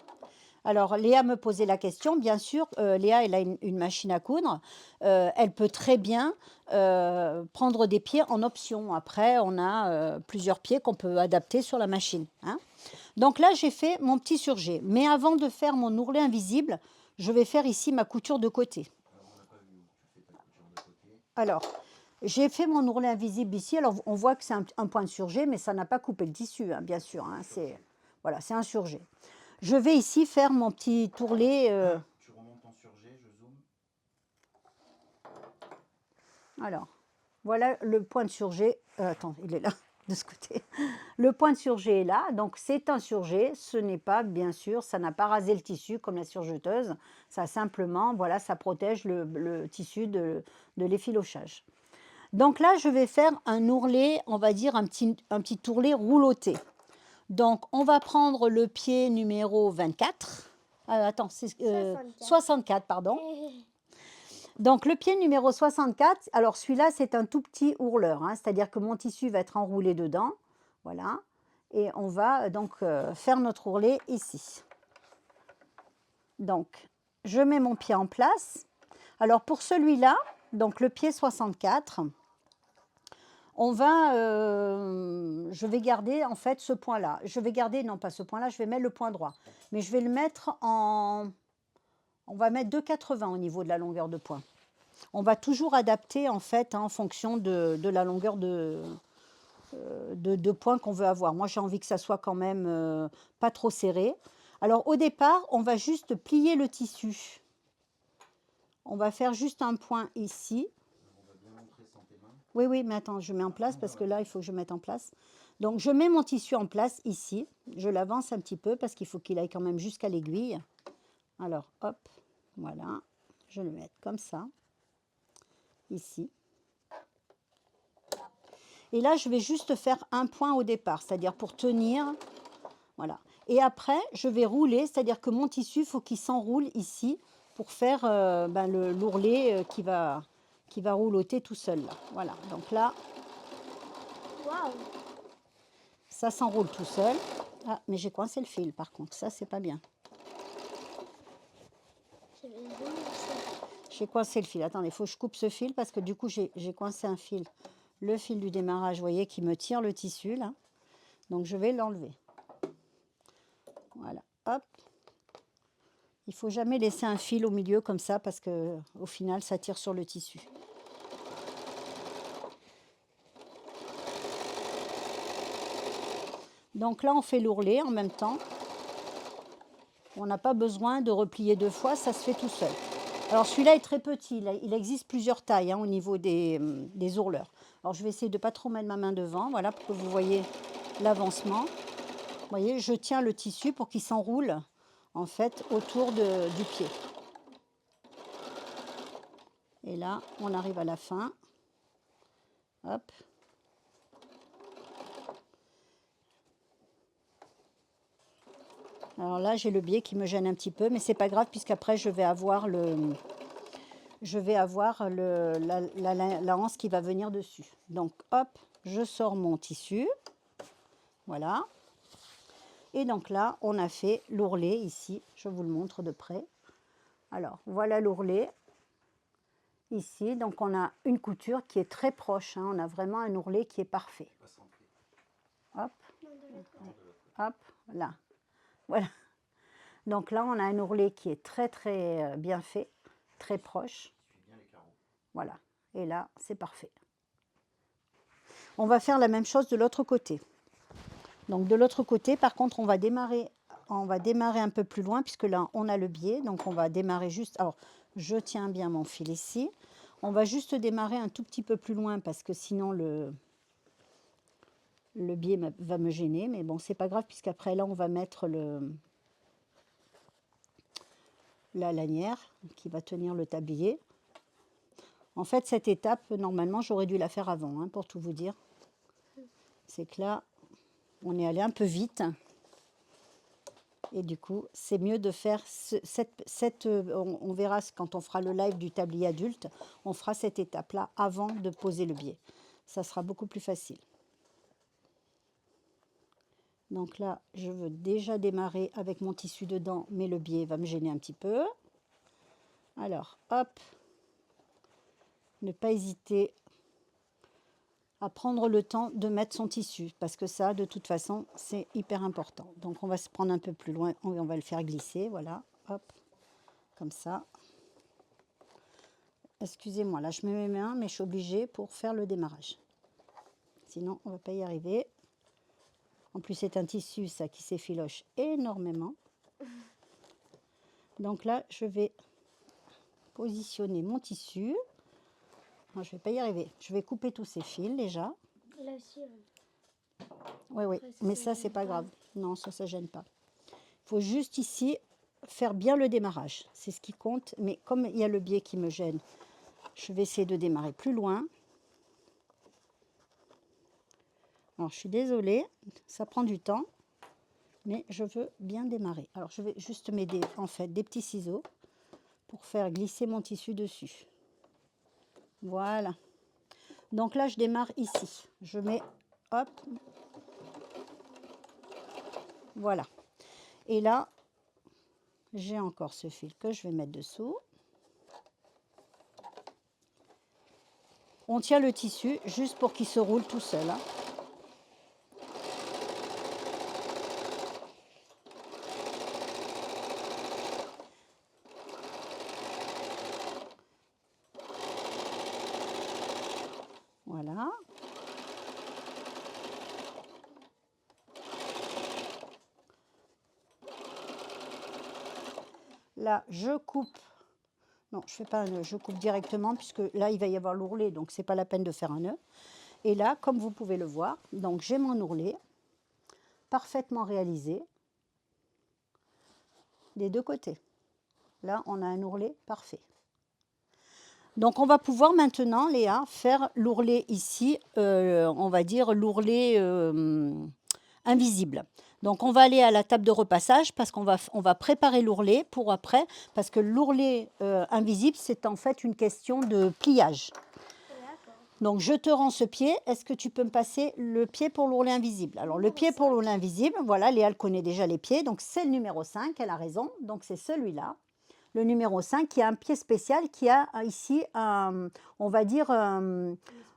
Alors, Léa me posait la question. Bien sûr, Léa, elle a une machine à coudre. Elle peut très bien prendre des pieds en option. Après, on a plusieurs pieds qu'on peut adapter sur la machine, hein. Donc là, j'ai fait mon petit surjet. Mais avant de faire mon ourlet invisible, je vais faire ici ma couture de côté. Alors, j'ai fait mon ourlet invisible ici. Alors, on voit que c'est un point de surjet, mais ça n'a pas coupé le tissu, hein, bien sûr, hein. Voilà, c'est un surjet. Je vais ici faire mon petit ourlet. Tu remontes ton surjet, je zoome. Alors, voilà le point de surjet. Attends, il est là, de ce côté. Le point de surjet est là, donc c'est un surjet. Ce n'est pas, bien sûr, ça n'a pas rasé le tissu comme la surjeteuse. Ça simplement, voilà, ça protège le tissu de l'effilochage. Donc là, je vais faire un ourlet, on va dire un petit ourlet rouloté. Donc, on va prendre le pied numéro 24. Attends, c'est 64, pardon. Donc, le pied numéro 64, alors celui-là, c'est un tout petit ourleur, hein, c'est-à-dire que mon tissu va être enroulé dedans. Voilà. Et on va donc faire notre ourlet ici. Donc, je mets mon pied en place. Alors, pour celui-là, donc le pied 64, je vais garder en fait ce point-là. Je vais garder, non pas ce point-là, je vais mettre le point droit. Mais je vais le mettre on va mettre 2,80 au niveau de la longueur de point. On va toujours adapter en fait, hein, en fonction de la longueur de point qu'on veut avoir. Moi, j'ai envie que ça soit quand même pas trop serré. Alors, au départ, on va juste plier le tissu. On va faire juste un point ici. Oui, oui, mais attends, je mets en place parce que là, il faut que je mette en place. Donc, je mets mon tissu en place ici. Je l'avance un petit peu parce qu'il faut qu'il aille quand même jusqu'à l'aiguille. Alors, hop, voilà. Je le mets comme ça, ici. Et là, je vais juste faire un point au départ, c'est-à-dire pour tenir. Voilà. Et après, je vais rouler, c'est-à-dire que mon tissu, il faut qu'il s'enroule ici pour faire l'ourlet qui va rouloter tout seul. Là. Voilà. Donc là, Waouh! ça s'enroule tout seul. Ah, mais j'ai coincé le fil, par contre. Ça, c'est pas bien. J'ai coincé le fil. Attendez, il faut que je coupe ce fil parce que du coup, j'ai coincé un fil. Le fil du démarrage, vous voyez, qui me tire le tissu, là. Donc, je vais l'enlever. Voilà, hop. Il ne faut jamais laisser un fil au milieu comme ça parce que au final, ça tire sur le tissu. Donc là, on fait l'ourlet en même temps. On n'a pas besoin de replier 2 fois, ça se fait tout seul. Alors celui-là est très petit, il existe plusieurs tailles, hein, au niveau des ourleurs. Alors je vais essayer de ne pas trop mettre ma main devant, voilà, pour que vous voyez l'avancement. Vous voyez, je tiens le tissu pour qu'il s'enroule en fait autour du pied. Et là, on arrive à la fin. Hop. Alors là, j'ai le biais qui me gêne un petit peu, mais c'est pas grave puisqu'après, je vais avoir la anse qui va venir dessus. Donc, hop, je sors mon tissu. Voilà. Et donc là, on a fait l'ourlet ici. Je vous le montre de près. Alors, voilà l'ourlet. Ici, donc on a une couture qui est très proche, hein. On a vraiment un ourlet qui est parfait. Hop, hop, là. Voilà. Donc là, on a un ourlet qui est très très bien fait, très proche. Voilà. Et là, c'est parfait. On va faire la même chose de l'autre côté. Donc de l'autre côté, par contre, on va démarrer un peu plus loin puisque là, on a le biais. Donc on va démarrer juste... Alors, je tiens bien mon fil ici. On va juste démarrer un tout petit peu plus loin parce que sinon le biais va me gêner. Mais bon, c'est pas grave puisqu'après là, on va mettre la lanière qui va tenir le tablier. En fait, cette étape, normalement, j'aurais dû la faire avant, hein, pour tout vous dire. C'est que là, on est allé un peu vite. Et du coup, c'est mieux de faire on verra quand on fera le live du tablier adulte, on fera cette étape-là avant de poser le biais. Ça sera beaucoup plus facile. Donc là, je veux déjà démarrer avec mon tissu dedans, mais le biais va me gêner un petit peu. Alors, hop, ne pas hésiter à prendre le temps de mettre son tissu, parce que ça, de toute façon, c'est hyper important. Donc, on va se prendre un peu plus loin, on va le faire glisser, voilà, hop, comme ça. Excusez-moi, là, je mets mes mains, mais je suis obligée pour faire le démarrage. Sinon, on ne va pas y arriver. En plus, c'est un tissu, ça, qui s'effiloche énormément. Donc là, je vais positionner mon tissu. Je ne vais pas y arriver. Je vais couper tous ces fils, déjà. Là aussi, Oui, oui, après, mais ça, c'est pas grave. Non, ça gêne pas. Il faut juste ici faire bien le démarrage. C'est ce qui compte. Mais comme il y a le biais qui me gêne, je vais essayer de démarrer plus loin. Alors, je suis désolée, ça prend du temps, mais je veux bien démarrer. Alors, je vais juste m'aider, en fait, des petits ciseaux pour faire glisser mon tissu dessus. Voilà. Donc là, je démarre ici. Je mets, hop, voilà. Et là, j'ai encore ce fil que je vais mettre dessous. On tient le tissu juste pour qu'il se roule tout seul, hein. Voilà. Là, je coupe. Non, je ne fais pas un nœud, je coupe directement puisque là, il va y avoir l'ourlet, donc ce n'est pas la peine de faire un nœud. Et là, comme vous pouvez le voir, donc j'ai mon ourlet parfaitement réalisé des deux côtés. Là, on a un ourlet parfait. Donc, on va pouvoir maintenant, Léa, faire l'ourlet ici, on va dire l'ourlet invisible. Donc, on va aller à la table de repassage parce qu'on va préparer l'ourlet pour après, parce que l'ourlet invisible, c'est en fait une question de pliage. Donc, je te rends ce pied. Est-ce que tu peux me passer le pied pour l'ourlet invisible? Alors, le pied pour l'ourlet invisible, voilà, Léa, elle connaît déjà les pieds. Donc, c'est le numéro 5, elle a raison. Donc, c'est celui-là. Le numéro 5 qui a un pied spécial, qui a ici, on va dire,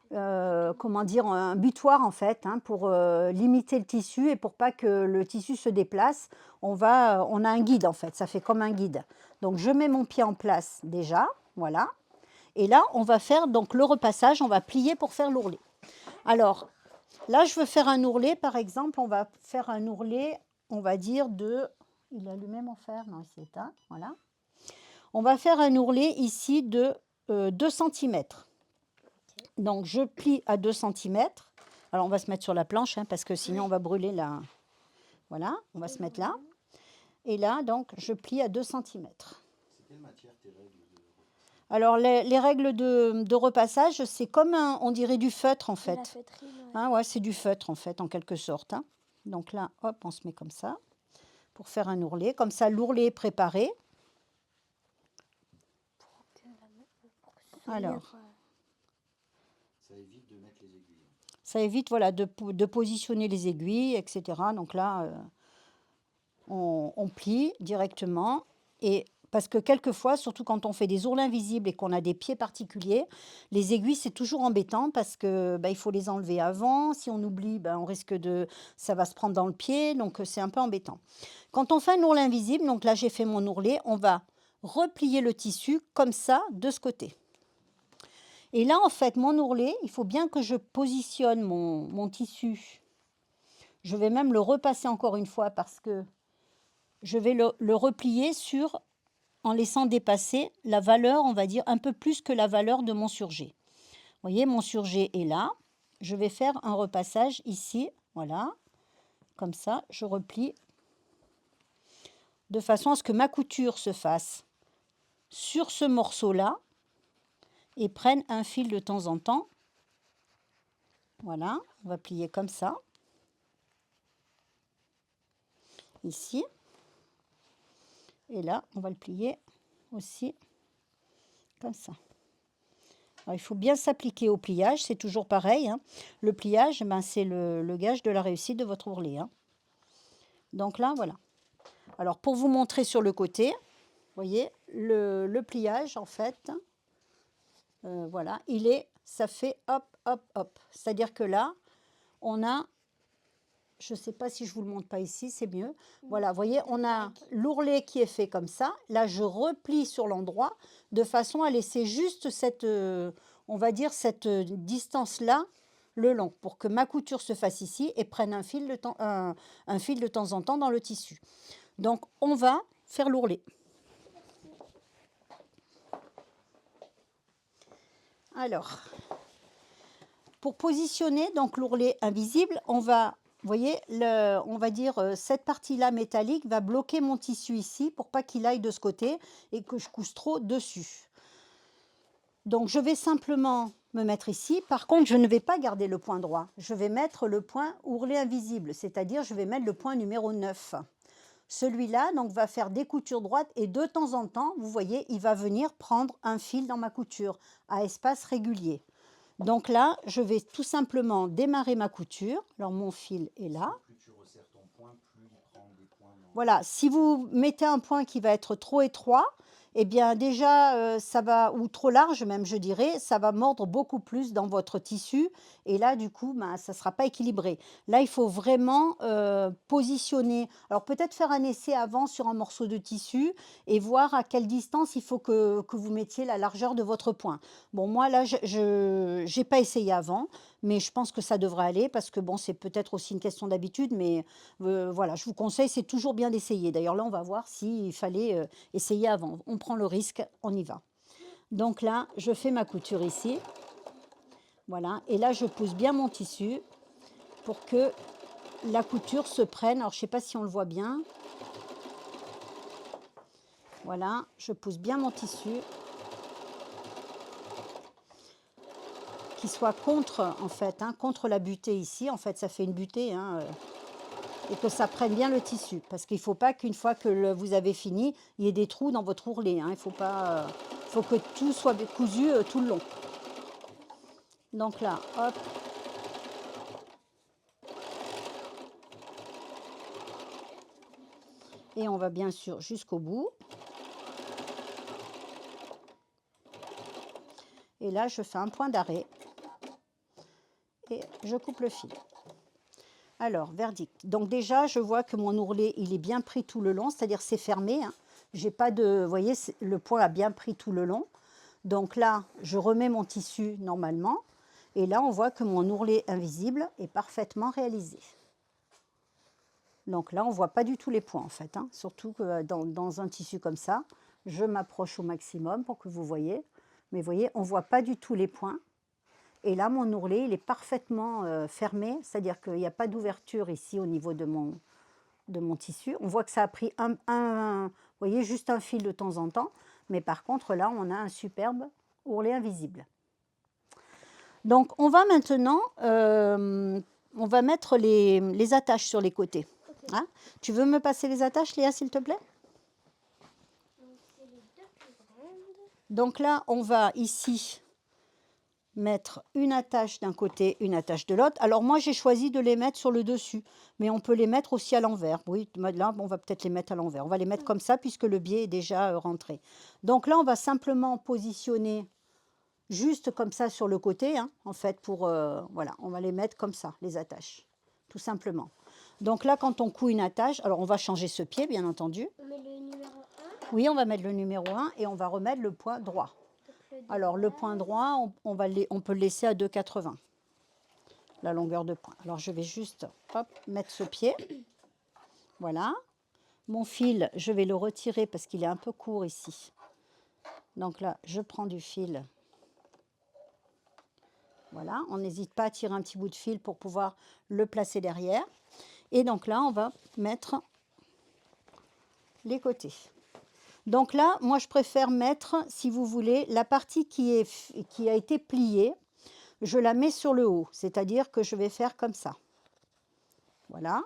comment dire, un butoir en fait, hein, pour limiter le tissu et pour pas que le tissu se déplace. On a un guide en fait, ça fait comme un guide. Donc, je mets mon pied en place déjà, voilà. Et là, on va faire donc le repassage, on va plier pour faire l'ourlet. Alors, là, je veux faire un ourlet, par exemple, on va faire un ourlet, on va dire de... Il a allumé mon fer? Non, il s'est éteint, voilà. On va faire un ourlet ici de 2 cm. Donc, je plie à 2 cm. Alors, on va se mettre sur la planche, hein, parce que sinon, on va brûler la... Voilà, on va se mettre là. Et là, donc, je plie à 2 cm. C'est quelle matière tes règles de... Alors, les règles de repassage, c'est comme, on dirait du feutre, en fait. La feutrine, ouais. Hein, ouais, c'est du feutre, en fait, en quelque sorte, hein. Donc là, hop, on se met comme ça pour faire un ourlet. Comme ça, l'ourlet est préparé. Alors, Ça évite de mettre les aiguilles. ça évite, voilà, de positionner les aiguilles, etc. Donc là, on plie directement. Et parce que quelquefois, surtout quand on fait des ourlets invisibles et qu'on a des pieds particuliers, les aiguilles, c'est toujours embêtant parce que il faut les enlever avant. Si on oublie, on risque ça va se prendre dans le pied, donc c'est un peu embêtant. Quand on fait un ourlet invisible, donc là, j'ai fait mon ourlet, on va replier le tissu comme ça, de ce côté. Et là, en fait, mon ourlet, il faut bien que je positionne mon tissu. Je vais même le repasser encore une fois parce que je vais le replier en laissant dépasser la valeur, on va dire, un peu plus que la valeur de mon surjet. Vous voyez, mon surjet est là. Je vais faire un repassage ici, voilà. Comme ça, je replie de façon à ce que ma couture se fasse sur ce morceau-là et prenne un fil de temps en temps. Voilà, on va plier comme ça. Ici. Et là, on va le plier aussi comme ça. Alors, il faut bien s'appliquer au pliage, c'est toujours pareil, hein. Le pliage, ben, c'est le gage de la réussite de votre ourlet, hein. Donc là, voilà. Alors, pour vous montrer sur le côté, vous voyez, le pliage, en fait, voilà, ça fait hop, hop, hop. C'est-à-dire que là, on a, je ne sais pas si je vous le montre pas ici, c'est mieux. Voilà, vous voyez, on a l'ourlet qui est fait comme ça. Là, je replie sur l'endroit de façon à laisser juste cette, on va dire, cette distance-là le long pour que ma couture se fasse ici et prenne un fil de temps en temps dans le tissu. Donc, on va faire l'ourlet. Alors, pour positionner donc l'ourlet invisible, on va, vous voyez, on va dire cette partie-là métallique va bloquer mon tissu ici pour pas qu'il aille de ce côté et que je couse trop dessus. Donc, je vais simplement me mettre ici. Par contre, je ne vais pas garder le point droit. Je vais mettre le point ourlet invisible, c'est-à-dire je vais mettre le point numéro 9. Celui-là donc va faire des coutures droites et de temps en temps, vous voyez, il va venir prendre un fil dans ma couture à espace régulier. Donc là, je vais tout simplement démarrer ma couture. Alors mon fil est là. Plus tu resserres ton point, plus il prend des points dans... Voilà, si vous mettez un point qui va être trop étroit, eh bien déjà, ça va, ou trop large même, je dirais, ça va mordre beaucoup plus dans votre tissu. Et là, du coup, ben, ça ne sera pas équilibré. Là, il faut vraiment positionner. Alors, peut-être faire un essai avant sur un morceau de tissu et voir à quelle distance il faut que vous mettiez la largeur de votre point. Bon, moi, là, je n'ai pas essayé avant, mais je pense que ça devrait aller parce que, bon, c'est peut-être aussi une question d'habitude, mais voilà, je vous conseille, c'est toujours bien d'essayer. D'ailleurs, là, on va voir s'il fallait essayer avant. On prend le risque, on y va. Donc là, je fais ma couture ici. Voilà, et là, je pousse bien mon tissu pour que la couture se prenne. Alors, je ne sais pas si on le voit bien. Voilà, je pousse bien mon tissu. Qui soit contre, en fait, hein, contre la butée ici. En fait, ça fait une butée, hein, et que ça prenne bien le tissu. Parce qu'il ne faut pas qu'une fois que vous avez fini, il y ait des trous dans votre ourlet, hein. Il faut pas, faut que tout soit cousu tout le long. Donc là, hop. Et on va bien sûr jusqu'au bout. Et là, je fais un point d'arrêt. Et je coupe le fil. Alors, verdict. Donc déjà, je vois que mon ourlet, il est bien pris tout le long, c'est-à-dire c'est fermé, hein. J'ai pas de, vous voyez, le point a bien pris tout le long. Donc là, je remets mon tissu normalement. Et là, on voit que mon ourlet invisible est parfaitement réalisé. Donc là, on ne voit pas du tout les points en fait, hein. Surtout que dans un tissu comme ça, je m'approche au maximum pour que vous voyez. Mais vous voyez, on ne voit pas du tout les points. Et là, mon ourlet, il est parfaitement fermé, c'est-à-dire qu'il n'y a pas d'ouverture ici au niveau de mon tissu. On voit que ça a pris vous voyez, juste un fil de temps en temps. Mais par contre, là, on a un superbe ourlet invisible. Donc, on va maintenant, on va mettre les attaches sur les côtés. Okay. Hein? Tu veux me passer les attaches, Léa, s'il te plaît? Donc, c'est les deux plus grandes. Donc là, on va ici mettre une attache d'un côté, une attache de l'autre. Alors moi, j'ai choisi de les mettre sur le dessus, mais on peut les mettre aussi à l'envers. Oui, là, on va peut-être les mettre à l'envers. On va les mettre comme ça, puisque le biais est déjà rentré. Donc là, on va simplement positionner juste comme ça sur le côté, hein, en fait, pour, voilà, on va les mettre comme ça, les attaches, tout simplement. Donc là, quand on coud une attache, alors on va changer ce pied, bien entendu. On met le numéro 1. Oui, on va mettre le numéro 1 et on va remettre le point droit. Alors, le point droit, on peut le laisser à 2,80, la longueur de point. Alors, je vais juste hop, mettre ce pied. Voilà. Mon fil, je vais le retirer parce qu'il est un peu court ici. Donc là, je prends du fil. Voilà, on n'hésite pas à tirer un petit bout de fil pour pouvoir le placer derrière. Et donc là, on va mettre les côtés. Donc là, moi, je préfère mettre, si vous voulez, la partie qui a été pliée, je la mets sur le haut. C'est-à-dire que je vais faire comme ça. Voilà.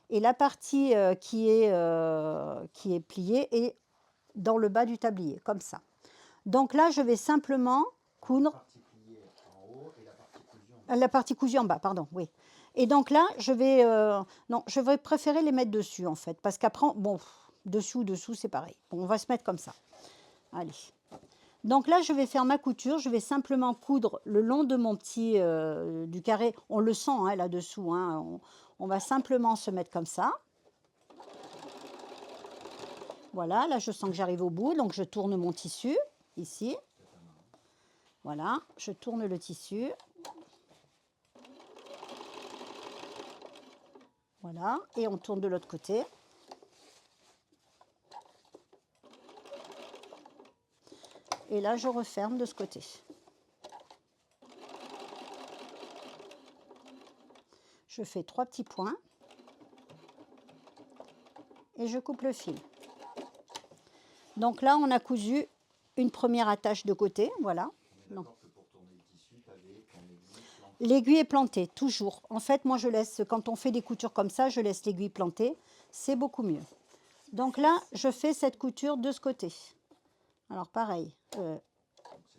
et la partie qui est pliée est dans le bas du tablier, comme ça. Donc là, je vais simplement coudre Partie pliée en haut et la partie cousue en bas. la partie cousue en bas, pardon, oui. Et donc là, je vais préférer les mettre dessus, en fait, parce qu'après, bon, dessous, c'est pareil. Bon, on va se mettre comme ça. Allez. Donc là, je vais faire ma couture. Je vais simplement coudre le long de mon petit du carré. On le sent hein, là-dessous. Hein. On va simplement se mettre comme ça. Voilà, là, je sens que j'arrive au bout. Donc, je tourne mon tissu, ici. Voilà, je tourne le tissu. Voilà, et on tourne de l'autre côté. Et là, je referme de ce côté. Je fais 3 petits points. Et je coupe le fil. Donc là, on a cousu une première attache de côté, voilà. Donc, l'aiguille est plantée, toujours. En fait, moi, je laisse, quand on fait des coutures comme ça, je laisse l'aiguille plantée. C'est beaucoup mieux. Donc là, je fais cette couture de ce côté. Alors, pareil. C'est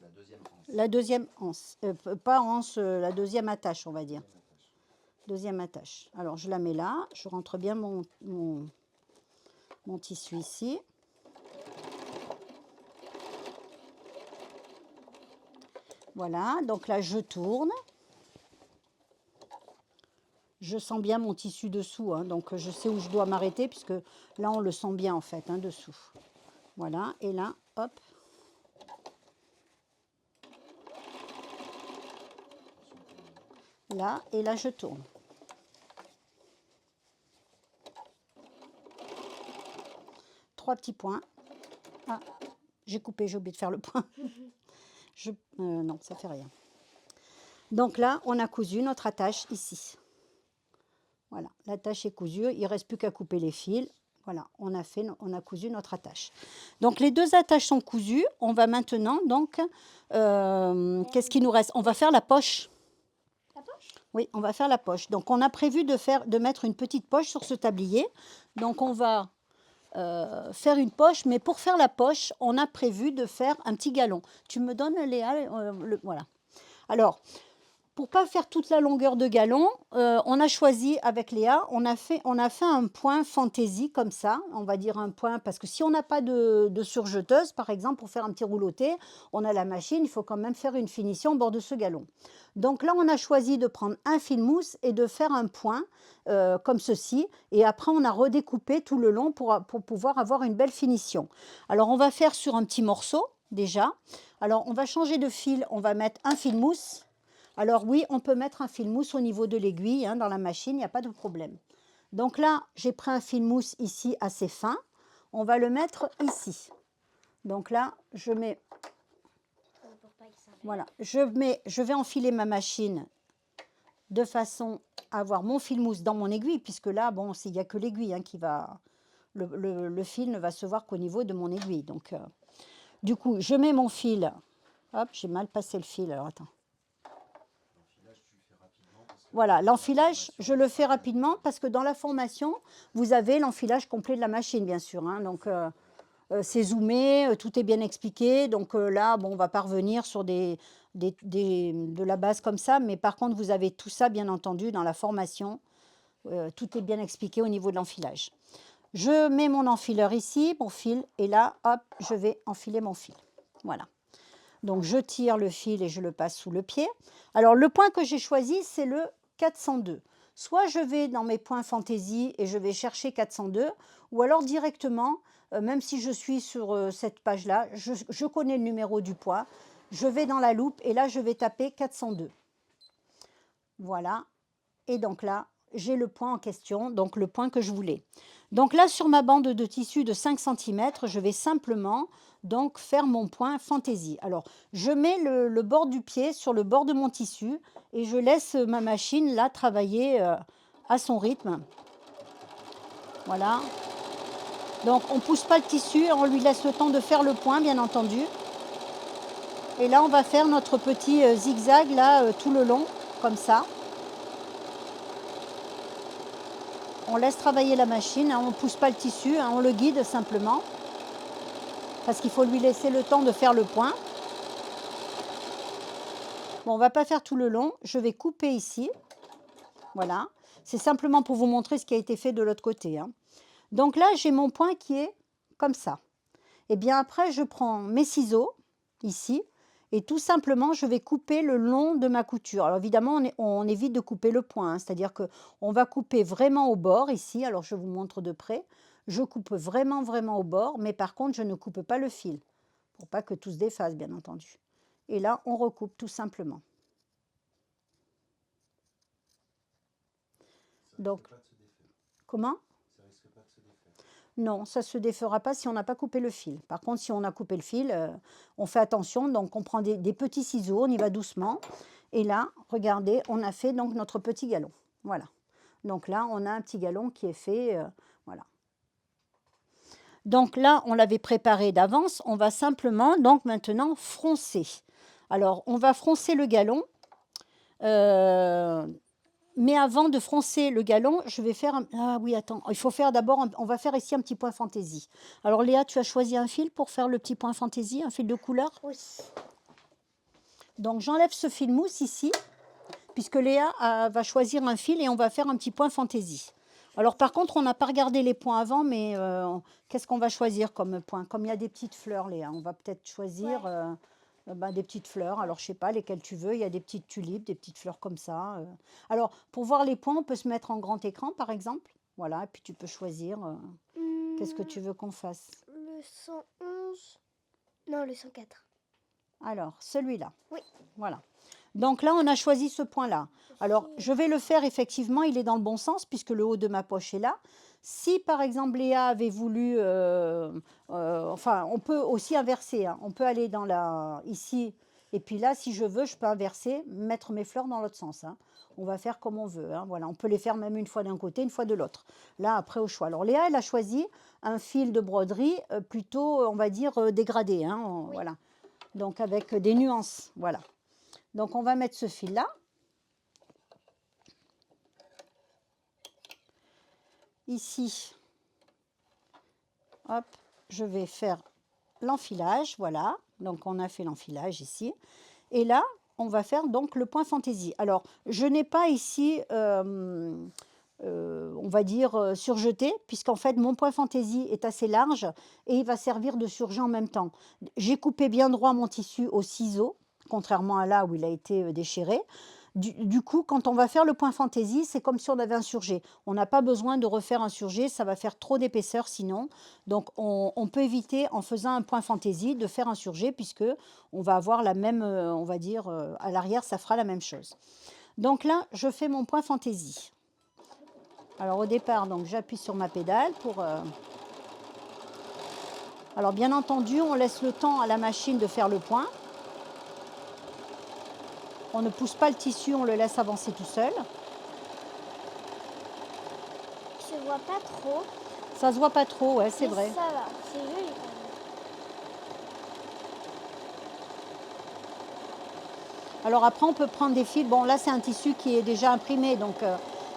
la deuxième anse. La deuxième anse. Pas anse, la deuxième attache, on va dire. Deuxième attache. Alors, je la mets là. Je rentre bien mon tissu ici. Voilà, donc là, je tourne. Je sens bien mon tissu dessous, hein, donc je sais où je dois m'arrêter, puisque là, on le sent bien, en fait, hein, dessous. Voilà, et là, hop. Là, et là, je tourne. Trois petits points. Ah, j'ai coupé, j'ai oublié de faire le point. Non, ça fait rien. Donc là, on a cousu notre attache ici. Voilà, l'attache est cousue, il ne reste plus qu'à couper les fils. Voilà, on a cousu notre attache. Donc les deux attaches sont cousues. On va maintenant, donc, qu'est-ce qui nous reste? On va faire la poche. La poche? Oui, on va faire la poche. Donc on a prévu de mettre une petite poche sur ce tablier. Donc on va faire une poche, mais pour faire la poche, on a prévu de faire un petit galon. Tu me donnes, Léa, voilà. Alors, pour pas faire toute la longueur de galon, on a choisi avec Léa, on a fait un point fantaisie comme ça, on va dire un point, parce que si on n'a pas de surjeteuse, par exemple, pour faire un petit rouloté, on a la machine, il faut quand même faire une finition au bord de ce galon. Donc là, on a choisi de prendre un fil mousse et de faire un point comme ceci, et après on a redécoupé tout le long pour pouvoir avoir une belle finition. Alors on va faire sur un petit morceau déjà. Alors on va changer de fil, on va mettre un fil mousse. Alors oui, on peut mettre un fil mousse au niveau de l'aiguille, hein, dans la machine, il n'y a pas de problème. Donc là, j'ai pris un fil mousse ici assez fin. On va le mettre ici. Donc là, je mets... Voilà, je vais enfiler ma machine de façon à avoir mon fil mousse dans mon aiguille, puisque là, bon, il n'y a que l'aiguille hein, qui va... Le fil ne va se voir qu'au niveau de mon aiguille. Donc, du coup, je mets mon fil. Hop, j'ai mal passé le fil, alors attends. Voilà, l'enfilage, je le fais rapidement parce que dans la formation, vous avez l'enfilage complet de la machine, bien sûr. Hein, donc, c'est zoomé, tout est bien expliqué. Donc là, bon, on va pas revenir sur de la base comme ça. Mais par contre, vous avez tout ça, bien entendu, dans la formation. Tout est bien expliqué au niveau de l'enfilage. Je mets mon enfileur ici, mon fil. Et là, hop, je vais enfiler mon fil. Voilà. Donc, je tire le fil et je le passe sous le pied. Alors, le point que j'ai choisi, c'est le 402. Soit je vais dans mes points fantaisie et je vais chercher 402, ou alors directement, même si je suis sur cette page-là, je connais le numéro du point, je vais dans la loupe et là, je vais taper 402. Voilà. Et donc là, j'ai le point en question, donc le point que je voulais. Donc là, sur ma bande de tissu de 5 cm, je vais simplement donc faire mon point fantaisie. Alors, je mets le bord du pied sur le bord de mon tissu et je laisse ma machine là travailler à son rythme. Voilà. Donc, on ne pousse pas le tissu, on lui laisse le temps de faire le point, bien entendu. Et là, on va faire notre petit zigzag là tout le long, comme ça. On laisse travailler la machine, hein, on ne pousse pas le tissu, hein, on le guide simplement. Parce qu'il faut lui laisser le temps de faire le point. Bon, on ne va pas faire tout le long. Je vais couper ici. Voilà. C'est simplement pour vous montrer ce qui a été fait de l'autre côté, hein. Donc là, j'ai mon point qui est comme ça. Et bien après, je prends mes ciseaux, ici, et tout simplement, je vais couper le long de ma couture. Alors évidemment, on évite de couper le point, hein, c'est-à-dire qu'on va couper vraiment au bord, ici. Alors je vous montre de près. Je coupe vraiment, vraiment au bord, mais par contre, je ne coupe pas le fil, pour pas que tout se défasse, bien entendu. Et là, on recoupe tout simplement. Donc, comment ? Non, ça ne se défera pas si on n'a pas coupé le fil. Par contre, si on a coupé le fil, on fait attention. Donc, on prend des petits ciseaux, on y va doucement. Et là, regardez, on a fait donc notre petit galon. Voilà. Donc là, on a un petit galon qui est fait. Voilà. Donc là, on l'avait préparé d'avance. On va simplement, donc maintenant, froncer. Alors, on va froncer le galon. Mais avant de froncer le galon, je vais faire... Ah oui, attends, il faut faire d'abord... On va faire ici un petit point fantaisie. Alors Léa, tu as choisi un fil pour faire le petit point fantaisie, un fil de couleur? Oui. Donc j'enlève ce fil mousse ici, puisque Léa va choisir un fil et on va faire un petit point fantaisie. Alors par contre, on n'a pas regardé les points avant, mais qu'est-ce qu'on va choisir comme point? Comme il y a des petites fleurs, Léa, on va peut-être choisir... des petites fleurs, alors je sais pas lesquelles tu veux, il y a des petites tulipes, des petites fleurs comme ça. Alors pour voir les points, on peut se mettre en grand écran par exemple, voilà, et puis tu peux choisir qu'est-ce que tu veux qu'on fasse. Le 111, non le 104. Alors celui-là, Oui. Voilà. Donc là on a choisi ce point-là. Alors je vais le faire effectivement, il est dans le bon sens puisque le haut de ma poche est là. Si par exemple Léa avait voulu, enfin on peut aussi inverser, hein. On peut aller dans ici et puis là si je veux je peux inverser, mettre mes fleurs dans l'autre sens, hein. On va faire comme on veut, hein. Voilà, on peut les faire même une fois d'un côté, une fois de l'autre. Là après au choix. Alors Léa elle a choisi un fil de broderie plutôt on va dire dégradé, hein. Oui. Voilà. Donc avec des nuances, voilà. Donc on va mettre ce fil là. Ici, hop, je vais faire l'enfilage, voilà. Donc on a fait l'enfilage ici. Et là, on va faire donc le point fantaisie. Alors, je n'ai pas ici, on va dire, surjeté, puisqu'en fait, mon point fantaisie est assez large et il va servir de surjet en même temps. J'ai coupé bien droit mon tissu au ciseau, contrairement à là où il a été déchiré. Du coup, quand on va faire le point fantaisie, c'est comme si on avait un surjet. On n'a pas besoin de refaire un surjet, ça va faire trop d'épaisseur sinon. Donc, on peut éviter, en faisant un point fantaisie, de faire un surjet, puisque on va avoir la même, on va dire, à l'arrière, ça fera la même chose. Donc là, je fais mon point fantaisie. Alors, au départ, donc j'appuie sur ma pédale pour... Alors, bien entendu, on laisse le temps à la machine de faire le point. On ne pousse pas le tissu, on le laisse avancer tout seul. Je ne vois pas trop. Ça se voit pas trop, ouais, c'est vrai. Ça va, c'est joli quand même. Alors après, on peut prendre des fils. Bon, là, c'est un tissu qui est déjà imprimé, donc...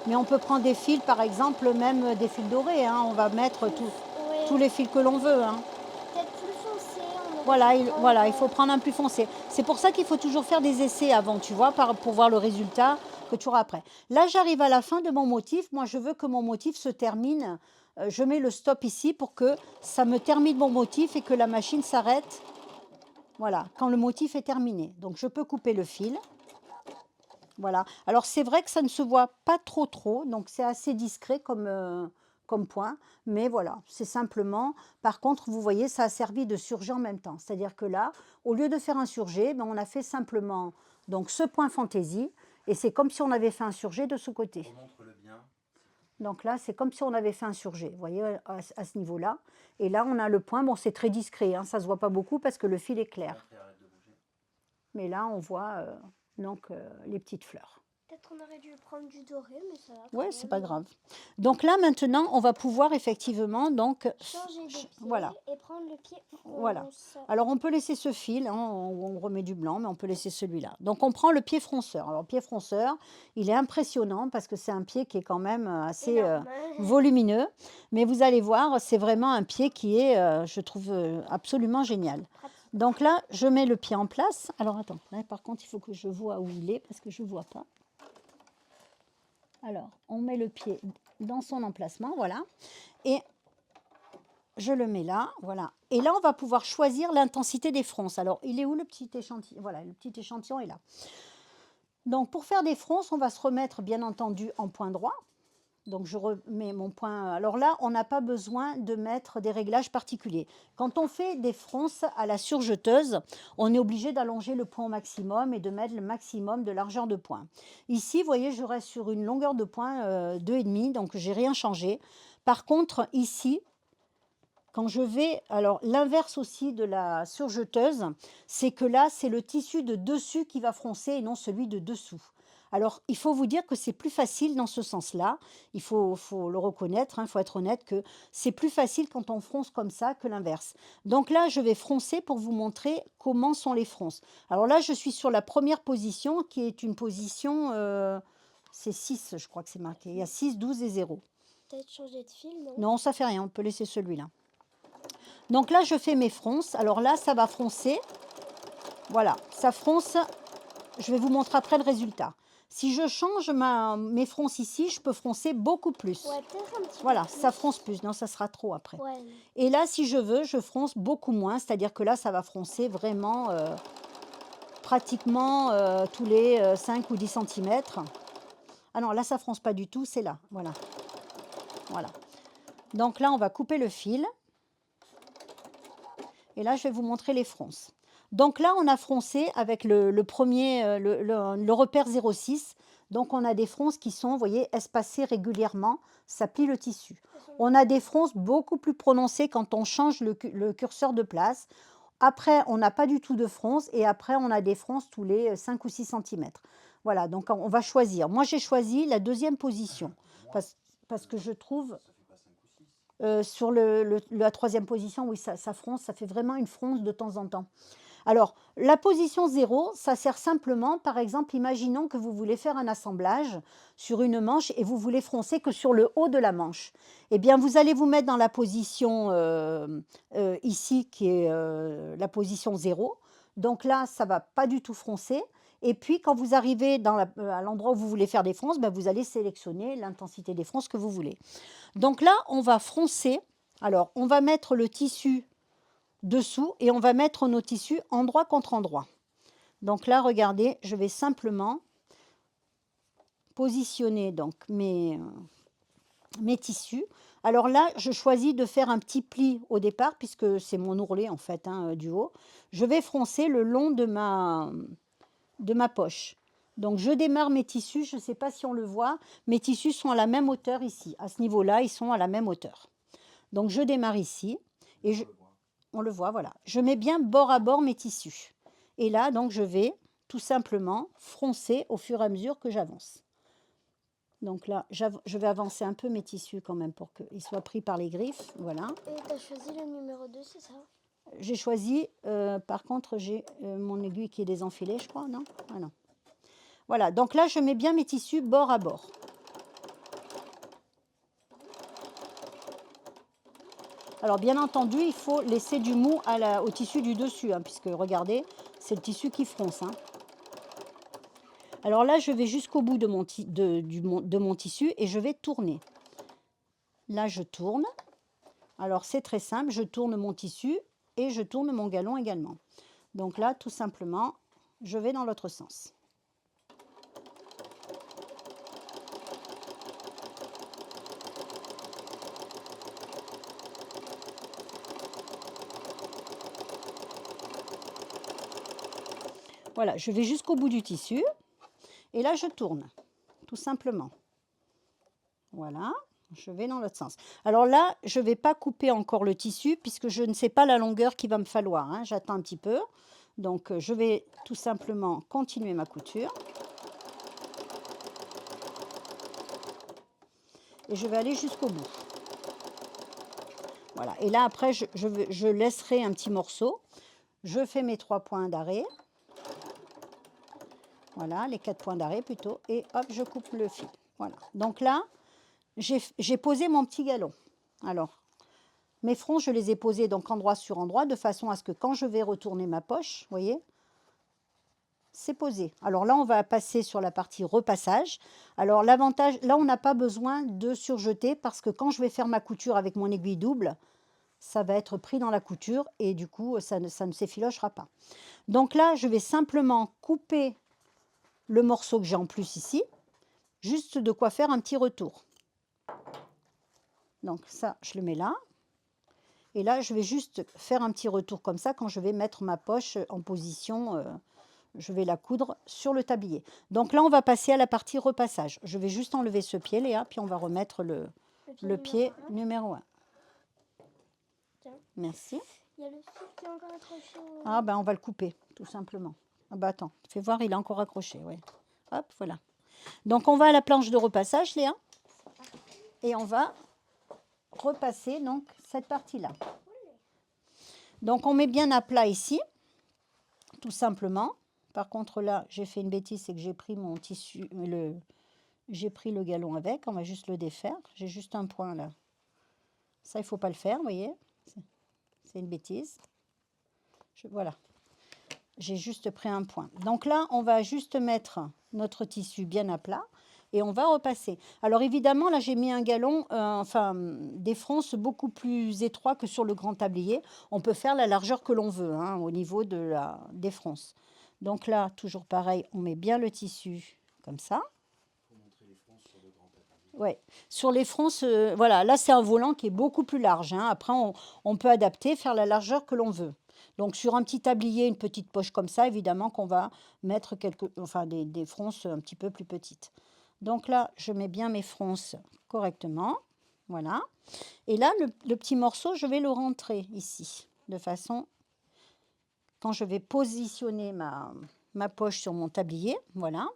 mais on peut prendre des fils, par exemple, même des fils dorés, hein. On va mettre tous les fils que l'on veut, hein. Peut-être plus foncé. Voilà, il faut prendre un plus foncé. C'est pour ça qu'il faut toujours faire des essais avant, tu vois, pour voir le résultat que tu auras après. Là, j'arrive à la fin de mon motif. Moi, je veux que mon motif se termine. Je mets le stop ici pour que ça me termine mon motif et que la machine s'arrête. Voilà, quand le motif est terminé. Donc, je peux couper le fil. Voilà. Alors, c'est vrai que ça ne se voit pas trop. Donc, c'est assez discret comme point. Mais voilà, c'est simplement... Par contre, vous voyez, ça a servi de surjet en même temps. C'est-à-dire que là, au lieu de faire un surjet, on a fait simplement donc, ce point fantaisie. Et c'est comme si on avait fait un surjet de ce côté. Montre-le bien. Donc là, c'est comme si on avait fait un surjet, vous voyez, à ce niveau-là. Et là, on a le point. Bon, c'est très discret, hein, ça ne se voit pas beaucoup parce que le fil est clair. Mais là, on voit donc les petites fleurs. Peut-être qu'on aurait dû prendre du doré, mais ça va. Ouais, quand c'est même. pas grave. Donc là, maintenant, on va pouvoir effectivement, donc, Changer de pied voilà. et prendre le pied Voilà. fronce. Alors, on peut laisser ce fil, hein, on remet du blanc, mais on peut laisser celui-là. Donc, on prend le pied fronceur. Alors, le pied fronceur, il est impressionnant parce que c'est un pied qui est quand même assez Énorme. volumineux. Mais vous allez voir, c'est vraiment un pied qui est, je trouve, absolument génial. Pratique. Donc là, je mets le pied en place. Alors, attends, là, par contre, il faut que je vois où il est parce que je ne vois pas. Alors, on met le pied dans son emplacement, voilà. Et je le mets là, voilà. Et là, on va pouvoir choisir l'intensité des fronces. Alors, il est où le petit échantillon? Voilà, le petit échantillon est là. Donc, pour faire des fronces, on va se remettre, bien entendu, en point droit. Donc, je remets mon point. Alors là, on n'a pas besoin de mettre des réglages particuliers. Quand on fait des fronces à la surjeteuse, on est obligé d'allonger le point au maximum et de mettre le maximum de largeur de point. Ici, vous voyez, je reste sur une longueur de point 2,5, donc j'ai rien changé. Par contre, ici, quand je vais, alors l'inverse aussi de la surjeteuse, c'est que là, c'est le tissu de dessus qui va froncer et non celui de dessous. Alors, il faut vous dire que c'est plus facile dans ce sens-là. Il faut le reconnaître, il faut être honnête que c'est plus facile quand on fronce comme ça que l'inverse. Donc là, je vais froncer pour vous montrer comment sont les fronces. Alors là, je suis sur la première position qui est une position, c'est 6, je crois que c'est marqué. Il y a 6, 12 et 0. Peut-être changer de fil, non? Non, ça fait rien, on peut laisser celui-là. Donc là, je fais mes fronces. Alors là, ça va froncer. Voilà, ça fronce. Je vais vous montrer après le résultat. Si je change mes fronces ici, je peux froncer beaucoup plus. Ouais, peut-être un petit Voilà, peu plus. ça fronce plus. Non, ça sera trop après. Ouais. Et là, si je veux, je fronce beaucoup moins. C'est-à-dire que là, ça va froncer vraiment pratiquement tous les 5 ou 10 cm. Ah non, là, ça fronce pas du tout. C'est là. Voilà. Voilà. Donc là, on va couper le fil. Et là, je vais vous montrer les fronces. Donc là, on a froncé avec le premier, le repère 0,6. Donc, on a des fronces qui sont, vous voyez, espacées régulièrement. Ça plie le tissu. On a des fronces beaucoup plus prononcées quand on change le curseur de place. Après, on n'a pas du tout de fronces. Et après, on a des fronces tous les 5 ou 6 cm. Voilà, donc on va choisir. Moi, j'ai choisi la deuxième position. Parce que je trouve... sur la troisième position, oui, ça fronce, ça fait vraiment une fronce de temps en temps. Alors, la position 0, ça sert simplement, par exemple, imaginons que vous voulez faire un assemblage sur une manche et vous voulez froncer que sur le haut de la manche. Eh bien, vous allez vous mettre dans la position ici, qui est la position 0. Donc là, ça ne va pas du tout froncer. Et puis, quand vous arrivez à l'endroit où vous voulez faire des fronces, ben, vous allez sélectionner l'intensité des fronces que vous voulez. Donc là, on va froncer. Alors, on va mettre le tissu dessous et on va mettre nos tissus endroit contre endroit. Donc là, regardez, je vais simplement positionner donc mes tissus. Alors là, je choisis de faire un petit pli au départ, puisque c'est mon ourlet en fait, du haut. Je vais froncer le long de ma poche. Donc, je démarre mes tissus. Je ne sais pas si on le voit. Mes tissus sont à la même hauteur ici. À ce niveau-là, ils sont à la même hauteur. Donc, je démarre ici. Et on le voit, voilà. Je mets bien bord à bord mes tissus. Et là, donc, je vais tout simplement froncer au fur et à mesure que j'avance. Donc là, je vais avancer un peu mes tissus quand même pour qu'ils soient pris par les griffes. Voilà. Et tu as choisi le numéro 2, c'est ça? J'ai choisi, par contre, j'ai mon aiguille qui est désenfilée, je crois, non? Ah non. Voilà, donc là, je mets bien mes tissus bord à bord. Alors, bien entendu, il faut laisser du mou au tissu du dessus, puisque, regardez, c'est le tissu qui fronce. Alors là, je vais jusqu'au bout de mon tissu et je vais tourner. Là, je tourne. Alors, c'est très simple, je tourne mon tissu et je tourne mon galon également. Donc là, tout simplement, je vais dans l'autre sens. Voilà, je vais jusqu'au bout du tissu et là, je tourne, tout simplement. Voilà, je vais dans l'autre sens. Alors là, je ne vais pas couper encore le tissu puisque je ne sais pas la longueur qu'il va me falloir. J'attends un petit peu. Donc, je vais tout simplement continuer ma couture. et je vais aller jusqu'au bout. Voilà, et là après je laisserai un petit morceau. Je fais mes 3 points d'arrêt. Voilà, les 4 points d'arrêt plutôt, et hop, je coupe le fil. Voilà, donc là, j'ai posé mon petit galon. Alors, mes fronts, je les ai posés donc endroit sur endroit, de façon à ce que quand je vais retourner ma poche, vous voyez, c'est posé. Alors là, on va passer sur la partie repassage. Alors l'avantage, là, on n'a pas besoin de surjeter, parce que quand je vais faire ma couture avec mon aiguille double, ça va être pris dans la couture, et du coup, ça ne s'effilochera pas. Donc là, je vais simplement couper le morceau que j'ai en plus ici, juste de quoi faire un petit retour. Donc ça, je le mets là. Et là, je vais juste faire un petit retour comme ça quand je vais mettre ma poche en position. Je vais la coudre sur le tablier. Donc là, on va passer à la partie repassage. Je vais juste enlever ce pied, Léa, puis on va remettre le pied numéro 1. Tiens. Merci. Il y a le fil qui est encore accroché au... Ah ben, on va le couper, tout simplement. Ah ben, attends, fais voir, il est encore accroché, ouais. Hop, voilà. Donc, on va à la planche de repassage, Léa. Et on va repasser donc cette partie-là. Donc, on met bien à plat ici, tout simplement. Par contre, là, j'ai fait une bêtise, c'est que j'ai pris mon tissu, j'ai pris le galon avec. On va juste le défaire. J'ai juste un point là. Ça, il ne faut pas le faire, vous voyez. C'est une bêtise. Voilà. J'ai juste pris un point. Donc là, on va juste mettre notre tissu bien à plat et on va repasser. Alors évidemment, là, j'ai mis un galon, des fronces beaucoup plus étroits que sur le grand tablier. On peut faire la largeur que l'on veut, hein, au niveau des fronces. Donc là, toujours pareil, on met bien le tissu comme ça. Ouais. Sur les fronces, voilà, là, c'est un volant qui est beaucoup plus large, hein. Après, on peut adapter, faire la largeur que l'on veut. Donc, sur un petit tablier, une petite poche comme ça, évidemment qu'on va mettre des fronces un petit peu plus petites. Donc là, je mets bien mes fronces correctement. Voilà. Et là, le petit morceau, je vais le rentrer ici, de façon, quand je vais positionner ma poche sur mon tablier, voilà.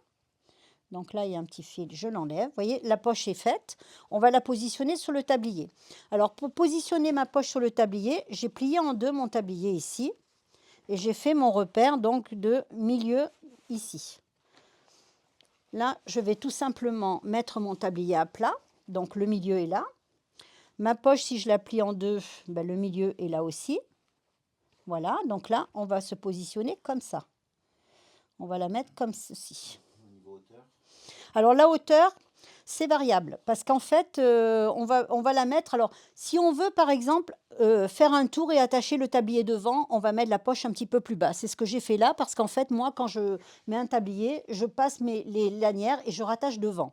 Donc là, il y a un petit fil, je l'enlève. Vous voyez, la poche est faite. On va la positionner sur le tablier. Alors, pour positionner ma poche sur le tablier, j'ai plié en deux mon tablier ici. Et j'ai fait mon repère donc de milieu ici. Là, je vais tout simplement mettre mon tablier à plat. Donc, le milieu est là. Ma poche, si je la plie en deux, ben, le milieu est là aussi. Voilà, donc là, on va se positionner comme ça. On va la mettre comme ceci. Alors, la hauteur, c'est variable parce qu'en fait, on va la mettre. Alors, si on veut, par exemple, faire un tour et attacher le tablier devant, on va mettre la poche un petit peu plus bas. C'est ce que j'ai fait là parce qu'en fait, moi, quand je mets un tablier, je passe les lanières et je rattache devant.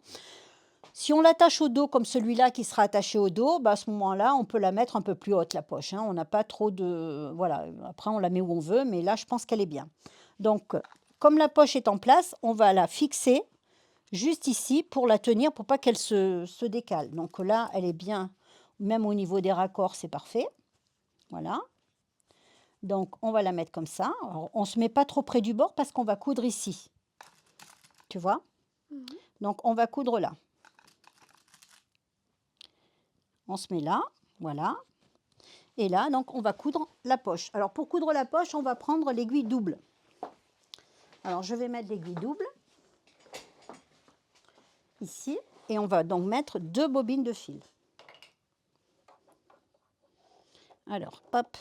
Si on l'attache au dos comme celui-là qui sera attaché au dos, bah à ce moment-là, on peut la mettre un peu plus haute, la poche, hein. On n'a pas trop de... Voilà, après, on la met où on veut, mais là, je pense qu'elle est bien. Donc, comme la poche est en place, on va la fixer juste ici pour la tenir, pour pas qu'elle se décale. Donc là, elle est bien, même au niveau des raccords, c'est parfait. Voilà. Donc, on va la mettre comme ça. Alors, on ne se met pas trop près du bord parce qu'on va coudre ici. Tu vois? Donc, on va coudre là. On se met là, voilà. Et là, donc, on va coudre la poche. Alors, pour coudre la poche, on va prendre l'aiguille double. Alors, je vais mettre l'aiguille double ici. Et on va donc mettre 2 bobines de fil. Alors, hop.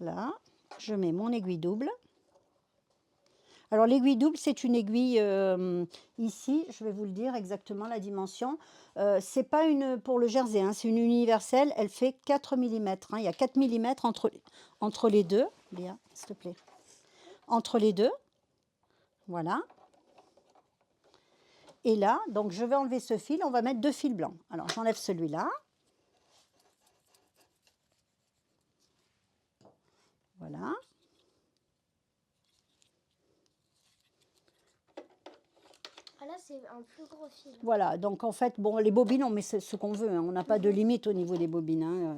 Là, je mets mon aiguille double. Alors, l'aiguille double, c'est une aiguille, ici, je vais vous le dire exactement, la dimension. C'est pas une pour le jersey, hein, c'est une universelle, elle fait 4 mm. Hein, il y a 4 mm entre les deux. Léa, s'il te plaît. Entre les deux. Voilà. Et là, donc je vais enlever ce fil, on va mettre 2 fils blancs. Alors, j'enlève celui-là. Voilà. Ah là, c'est un plus gros fil. Voilà, donc en fait, bon, les bobines, on met ce qu'on veut, hein. On n'a pas de limite au niveau des bobines, hein.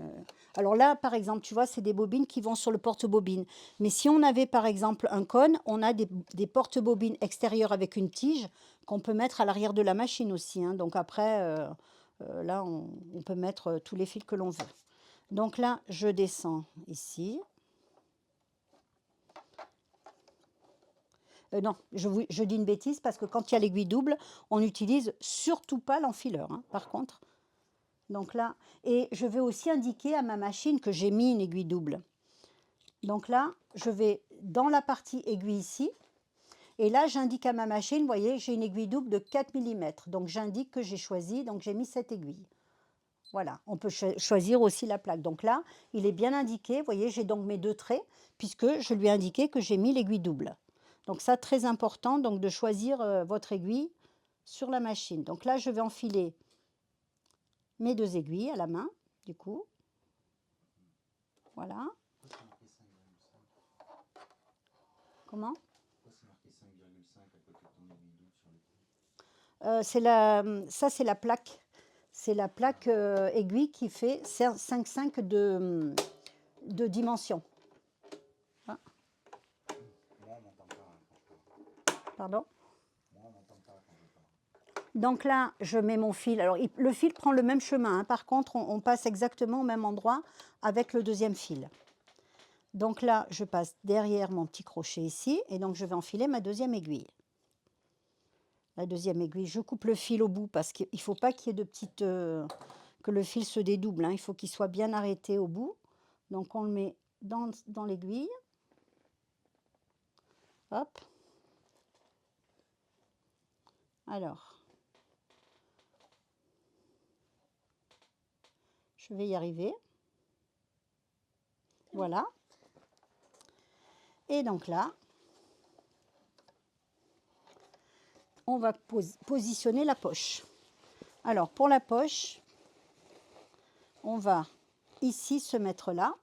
Alors là, par exemple, tu vois, c'est des bobines qui vont sur le porte-bobine. Mais si on avait, par exemple, un cône, on a des porte-bobines extérieurs avec une tige qu'on peut mettre à l'arrière de la machine aussi, hein. Donc après, là, on peut mettre tous les fils que l'on veut. Donc là, je descends ici. Non, je dis une bêtise parce que quand il y a l'aiguille double, on n'utilise surtout pas l'enfileur, hein, par contre. Donc là, et je vais aussi indiquer à ma machine que j'ai mis une aiguille double. Donc là, je vais dans la partie aiguille ici. Et là, j'indique à ma machine, vous voyez, j'ai une aiguille double de 4 mm. Donc j'indique que j'ai choisi, donc j'ai mis cette aiguille. Voilà, on peut choisir aussi la plaque. Donc là, il est bien indiqué, vous voyez, j'ai donc mes 2 traits, puisque je lui ai indiqué que j'ai mis l'aiguille double. Donc ça, très important, donc de choisir votre aiguille sur la machine. Donc là, je vais enfiler mes 2 aiguilles à la main, du coup. Voilà. Pourquoi c'est marqué 5,5? Comment? Pourquoi c'est marqué 5,5 à côté de ton aiguille double sur le coup? Ça, c'est la plaque. C'est la plaque aiguille qui fait 5,5 de dimension. Ah, Moi, on m'entend pas hein, quand je parle. pardon. Moi, on m'entend pas quand je parle. Donc là, je mets mon fil. Alors, le fil prend le même chemin, hein. Par contre, on passe exactement au même endroit avec le deuxième fil. Donc là, je passe derrière mon petit crochet ici. Et donc, je vais enfiler ma deuxième aiguille. La deuxième aiguille, je coupe le fil au bout parce qu'il ne faut pas qu'il y ait de petites... que le fil se dédouble, hein. Il faut qu'il soit bien arrêté au bout. Donc, on le met dans l'aiguille. Hop. Alors, je vais y arriver. Voilà. Et donc là, on va positionner la poche. Alors, pour la poche, on va ici se mettre là.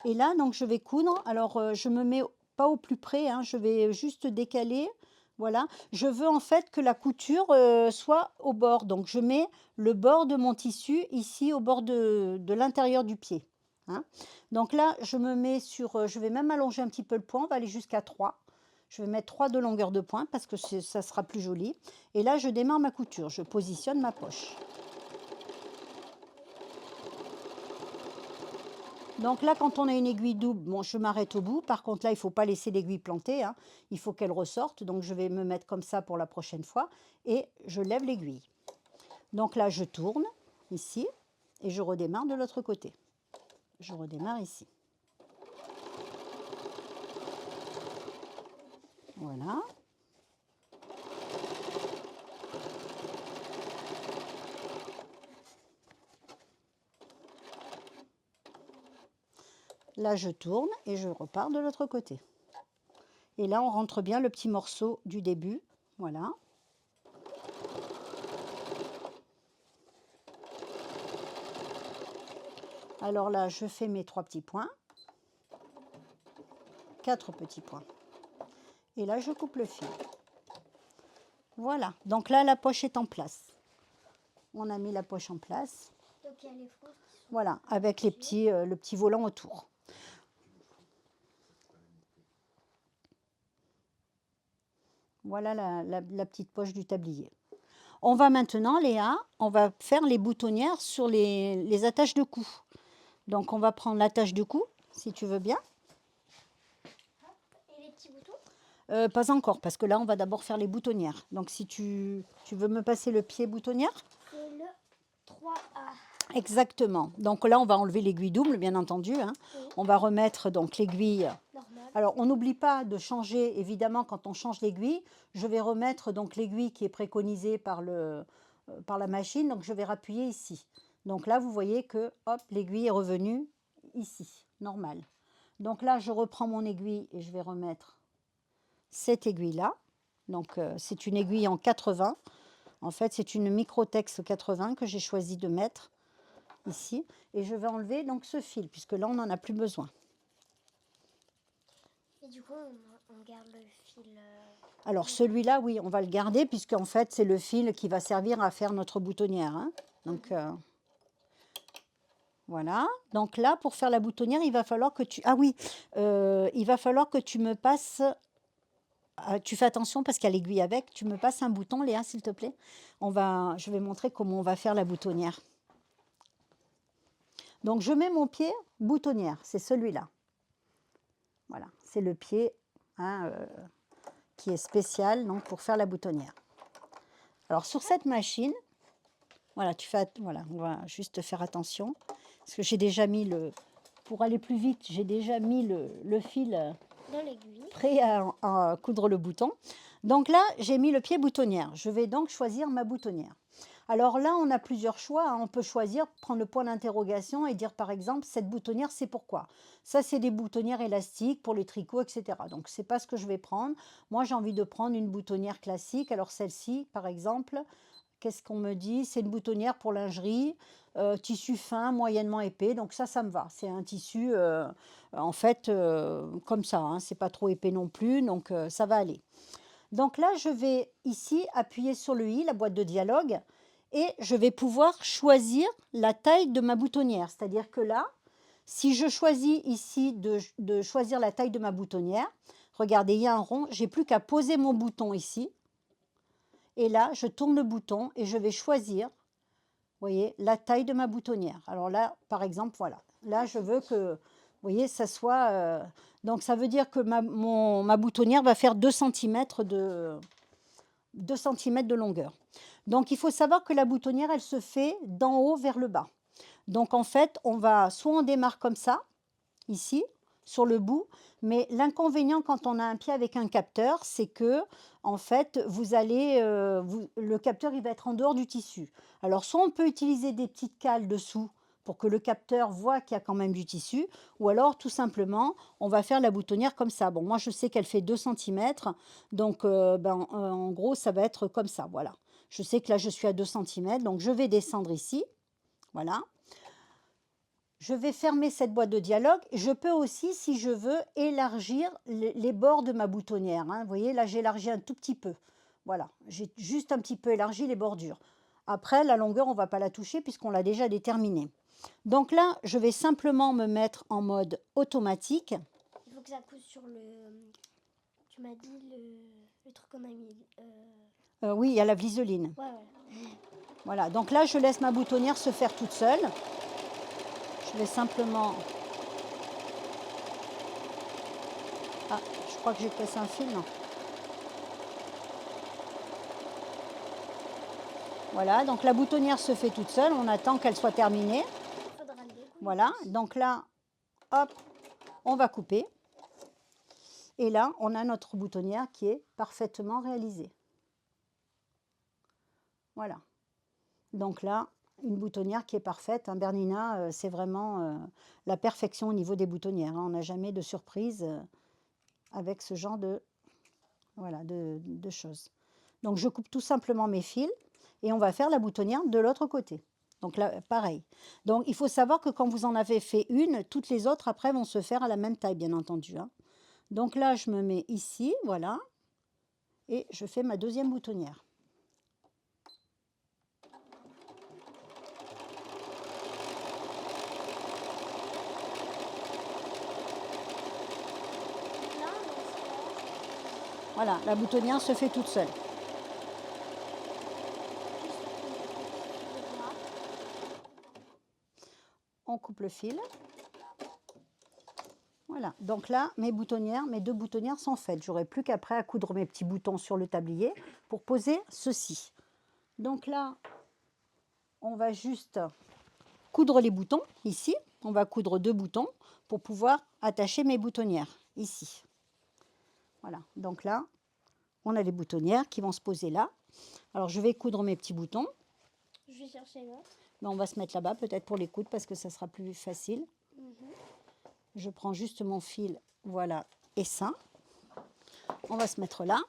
Et là, donc, je vais coudre. Alors, je me mets pas au plus près, hein, je vais juste décaler. Voilà. Je veux en fait que la couture soit au bord. Donc, je mets le bord de mon tissu ici au bord de l'intérieur du pied. Hein. Donc là, je me mets sur... je vais même allonger un petit peu le point. On va aller jusqu'à 3. Je vais mettre 3 de longueur de point parce que ça sera plus joli. Et là, je démarre ma couture. Je positionne ma poche. Donc là, quand on a une aiguille double, bon, je m'arrête au bout. Par contre, là, il ne faut pas laisser l'aiguille plantée, hein. Il faut qu'elle ressorte. Donc, je vais me mettre comme ça pour la prochaine fois. Et je lève l'aiguille. Donc là, je tourne ici et je redémarre de l'autre côté. Je redémarre ici. Voilà. Là, je tourne et je repars de l'autre côté. Et là, on rentre bien le petit morceau du début. Voilà. Alors là, je fais mes 3 petits points. 4 petits points. Et là, je coupe le fil. Voilà. Donc là, la poche est en place. On a mis la poche en place. Donc il y a les franges qui sont... Voilà, avec le petit volant autour. Voilà la petite poche du tablier. On va maintenant, Léa, on va faire les boutonnières sur les attaches de cou. Donc, on va prendre l'attache de cou, si tu veux bien. Et les petits boutons? Pas encore, parce que là, on va d'abord faire les boutonnières. Donc, si tu veux me passer le pied boutonnière. C'est le 3A. Exactement. Donc là, on va enlever l'aiguille double, bien entendu. Hein. Oui. On va remettre donc l'aiguille. Normal. Alors, on n'oublie pas de changer, évidemment, quand on change l'aiguille. Je vais remettre donc l'aiguille qui est préconisée par la machine. Donc, je vais rappuyer ici. Donc là, vous voyez que, hop, l'aiguille est revenue ici, normal. Donc là, je reprends mon aiguille et je vais remettre cette aiguille-là. Donc, c'est une aiguille en 80. En fait, c'est une Microtex 80 que j'ai choisi de mettre ici. Et je vais enlever donc ce fil, puisque là, on n'en a plus besoin. Et du coup, on garde le fil... Alors, celui-là, oui, on va le garder, puisqu'en fait, c'est le fil qui va servir à faire notre boutonnière. Hein. Donc, voilà. Donc là, pour faire la boutonnière, il va falloir que tu... Ah oui, il va falloir que tu me passes tu fais attention parce qu'il y a l'aiguille avec. Tu me passes un bouton, Léa, s'il te plaît. Je vais montrer comment on va faire la boutonnière. Donc, je mets mon pied boutonnière, c'est celui-là. Voilà, c'est le pied hein, qui est spécial donc, pour faire la boutonnière. Alors, sur cette machine, voilà, on va juste faire attention. Parce que j'ai déjà mis pour aller plus vite, j'ai déjà mis le fil Dans l'aiguille. prêt à coudre le bouton. Donc là, j'ai mis le pied boutonnière. Je vais donc choisir ma boutonnière. Alors là, on a plusieurs choix. Hein. On peut choisir, prendre le point d'interrogation et dire par exemple, cette boutonnière, c'est pourquoi. Ça, c'est des boutonnières élastiques pour les tricots, etc. Donc, ce n'est pas ce que je vais prendre. Moi, j'ai envie de prendre une boutonnière classique. Alors, celle-ci, par exemple, qu'est-ce qu'on me dit? C'est une boutonnière pour lingerie, tissu fin, moyennement épais. Donc, ça me va. C'est un tissu, en fait, comme ça. Hein. C'est pas trop épais non plus. Donc, ça va aller. Donc là, je vais ici appuyer sur le i, la boîte de dialogue, et je vais pouvoir choisir la taille de ma boutonnière. C'est-à-dire que là, si je choisis ici de choisir la taille de ma boutonnière, regardez, il y a un rond, j'ai plus qu'à poser mon bouton ici. Et là, je tourne le bouton et je vais choisir, vous voyez, la taille de ma boutonnière. Alors là, par exemple, voilà. Là, je veux que, vous voyez, ça soit... donc, ça veut dire que ma boutonnière va faire 2 cm de longueur. Donc, il faut savoir que la boutonnière, elle se fait d'en haut vers le bas. Donc, en fait, soit on démarre comme ça, ici, sur le bout, mais l'inconvénient quand on a un pied avec un capteur, c'est que, en fait, le capteur, il va être en dehors du tissu. Alors, soit on peut utiliser des petites cales dessous pour que le capteur voit qu'il y a quand même du tissu, ou alors, tout simplement, on va faire la boutonnière comme ça. Bon, moi, je sais qu'elle fait 2 cm, donc, en gros, ça va être comme ça, voilà. Je sais que là, je suis à 2 cm, donc je vais descendre ici, voilà. Je vais fermer cette boîte de dialogue. Je peux aussi, si je veux, élargir les bords de ma boutonnière. Hein. Vous voyez, là, j'ai élargi un tout petit peu. Voilà, j'ai juste un petit peu élargi les bordures. Après, la longueur, on ne va pas la toucher puisqu'on l'a déjà déterminée. Donc là, je vais simplement me mettre en mode automatique. Il faut que ça pousse sur le... Tu m'as dit le truc qu'on a mis... Oui, il y a la viseline. Ouais. Voilà, donc là, je laisse ma boutonnière se faire toute seule. Je vais simplement... Ah, je crois que j'ai cassé un fil, non? Voilà, donc la boutonnière se fait toute seule, on attend qu'elle soit terminée. Faudra le découper. Voilà, donc là, hop, on va couper. Et là, on a notre boutonnière qui est parfaitement réalisée. Voilà. Donc là, une boutonnière qui est parfaite. Hein, Bernina, c'est vraiment la perfection au niveau des boutonnières. Hein. On n'a jamais de surprise avec ce genre de choses. Donc, je coupe tout simplement mes fils et on va faire la boutonnière de l'autre côté. Donc là, pareil. Donc, il faut savoir que quand vous en avez fait une, toutes les autres, après, vont se faire à la même taille, bien entendu. Hein. Donc là, je me mets ici, voilà, et je fais ma deuxième boutonnière. Là, on va se faire... Voilà, la boutonnière se fait toute seule. On coupe le fil. Voilà, donc là, mes deux boutonnières sont faites. J'aurai plus qu'après à coudre mes petits boutons sur le tablier pour poser ceci. Donc là, on va juste coudre les boutons, ici. On va coudre 2 boutons pour pouvoir attacher mes boutonnières, ici. Voilà, donc là, on a les boutonnières qui vont se poser là. Alors, je vais coudre mes petits boutons. Je vais chercher l'autre. Mais on va se mettre là-bas, peut-être pour les coudre, parce que ça sera plus facile. Je prends juste mon fil, voilà, et ça. On va se mettre là.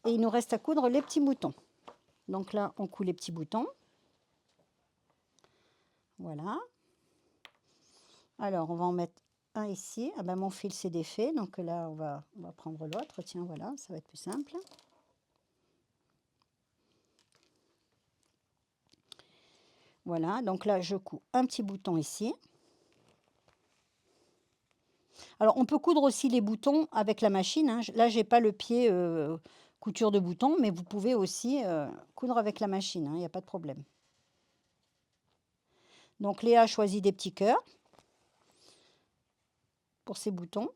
Et il nous reste à coudre les petits boutons. Donc là, on coud les petits boutons. Voilà. Alors, on va en mettre un ici. Ah ben, mon fil s'est défait, donc là, on va prendre l'autre. Tiens, voilà, ça va être plus simple. Voilà, donc là, je couds un petit bouton ici. Alors, on peut coudre aussi les boutons avec la machine, hein. Là, j'ai pas le pied couture de boutons, mais vous pouvez aussi coudre avec la machine, hein, il n'y a pas de problème. Donc, Léa choisit des petits cœurs pour ses boutons.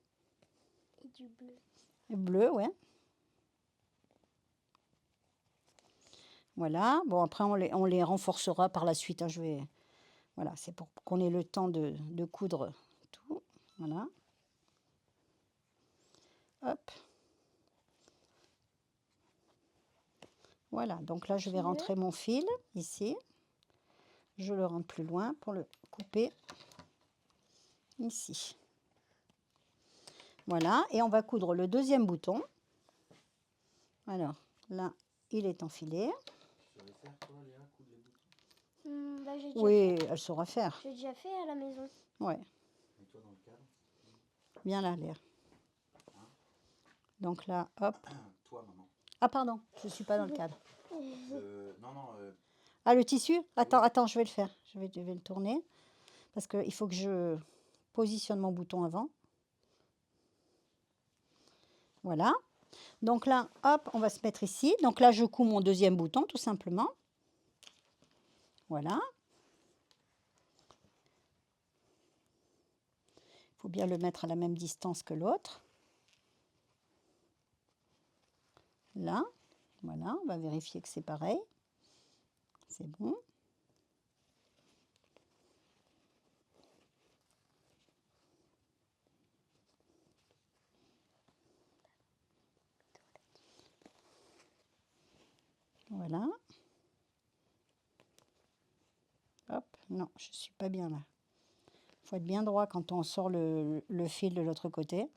Et du bleu. Bleu, ouais. Voilà. Bon, après, on les renforcera par la suite, hein. Voilà, c'est pour qu'on ait le temps de coudre tout. Voilà. Hop. Voilà, donc là, je vais rentrer mon fil ici. Je le rentre plus loin pour le couper ici. Voilà, et on va coudre le deuxième bouton. Alors, là, il est enfilé. Tu savais faire toi, Léa, coudre les boutons? Bah, j'ai déjà Oui, fait. elle saura faire. J'ai déjà fait à la maison. Ouais, Et toi dans le cadre? bien là, Léa. Donc là, hop. Toi, maman. Ah, pardon, je ne suis pas dans le cadre. Non, non, Ah, le tissu? Attends, je vais le faire. Je vais le tourner. Parce qu'il faut que je positionne mon bouton avant. Voilà. Donc là, hop, on va se mettre ici. Donc là, je couds mon deuxième bouton, tout simplement. Voilà. Il faut bien le mettre à la même distance que l'autre. Là, voilà, on va vérifier que c'est pareil. C'est bon. Voilà. Hop, non, je ne suis pas bien là. Il faut être bien droit quand on sort le fil de l'autre côté.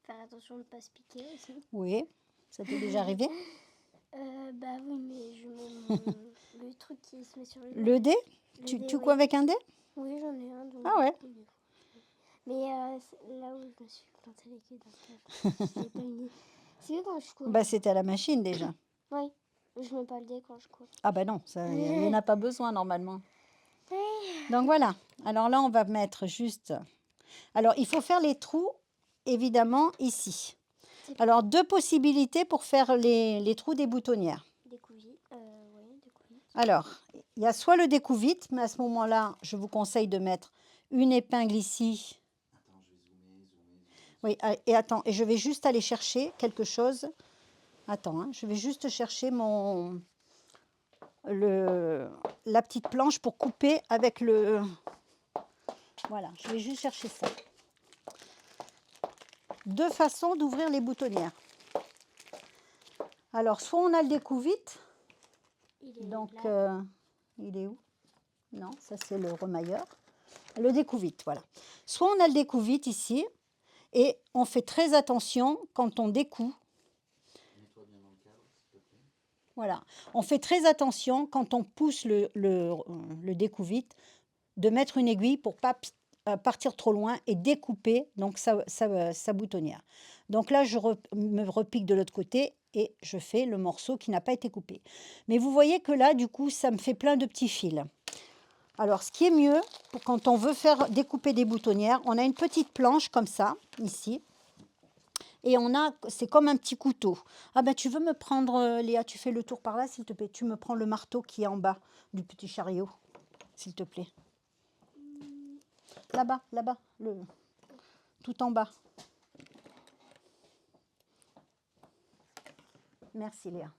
Faire attention de ne pas se piquer aussi. Oui, ça t'est déjà arrivé? Bah oui, mais je mets le truc qui se met sur le Le dé? Le Tu dé, couds oui. avec un dé? Oui, j'en ai un. Donc Ah ouais. Mais là où je me suis planté les pieds dans le cadre, j'ai pas une idée. C'est quand je cours. Bah, c'était à la machine déjà. Oui, je mets pas le dé quand je cours. Ah bah non, il n'y en a pas besoin normalement. Donc voilà. Alors là, on va mettre juste... Alors, il faut faire les trous, évidemment, ici. Alors, deux possibilités pour faire les trous des boutonnières. Découvite. Oui, découvite. Alors, il y a soit le découvite, mais à ce moment-là, je vous conseille de mettre une épingle ici. attends, je vais zoomer. Oui, et attends, et je vais juste aller chercher quelque chose. Attends, hein, je vais juste chercher la petite planche pour couper avec le... Voilà, je vais juste chercher ça. Deux façons d'ouvrir les boutonnières. Alors, soit on a le découvite. Donc, il est où? Non, ça c'est le remailleur. Le découvite, voilà. Soit on a le découvite ici, et on fait très attention quand on découd. Mets-toi bien dans le cadre, s'il te plaît. Voilà. On fait très attention quand on pousse le découvite, de mettre une aiguille pour ne pas partir trop loin et découper donc sa boutonnière. Donc là, je me repique de l'autre côté et je fais le morceau qui n'a pas été coupé. Mais vous voyez que là, du coup, ça me fait plein de petits fils. Alors, ce qui est mieux, quand on veut faire découper des boutonnières, on a une petite planche comme ça, ici. Et c'est comme un petit couteau. Ah ben, tu veux me prendre, Léa, tu fais le tour par là, s'il te plaît. Tu me prends le marteau qui est en bas du petit chariot, s'il te plaît. Là-bas, tout en bas. Merci, Léa.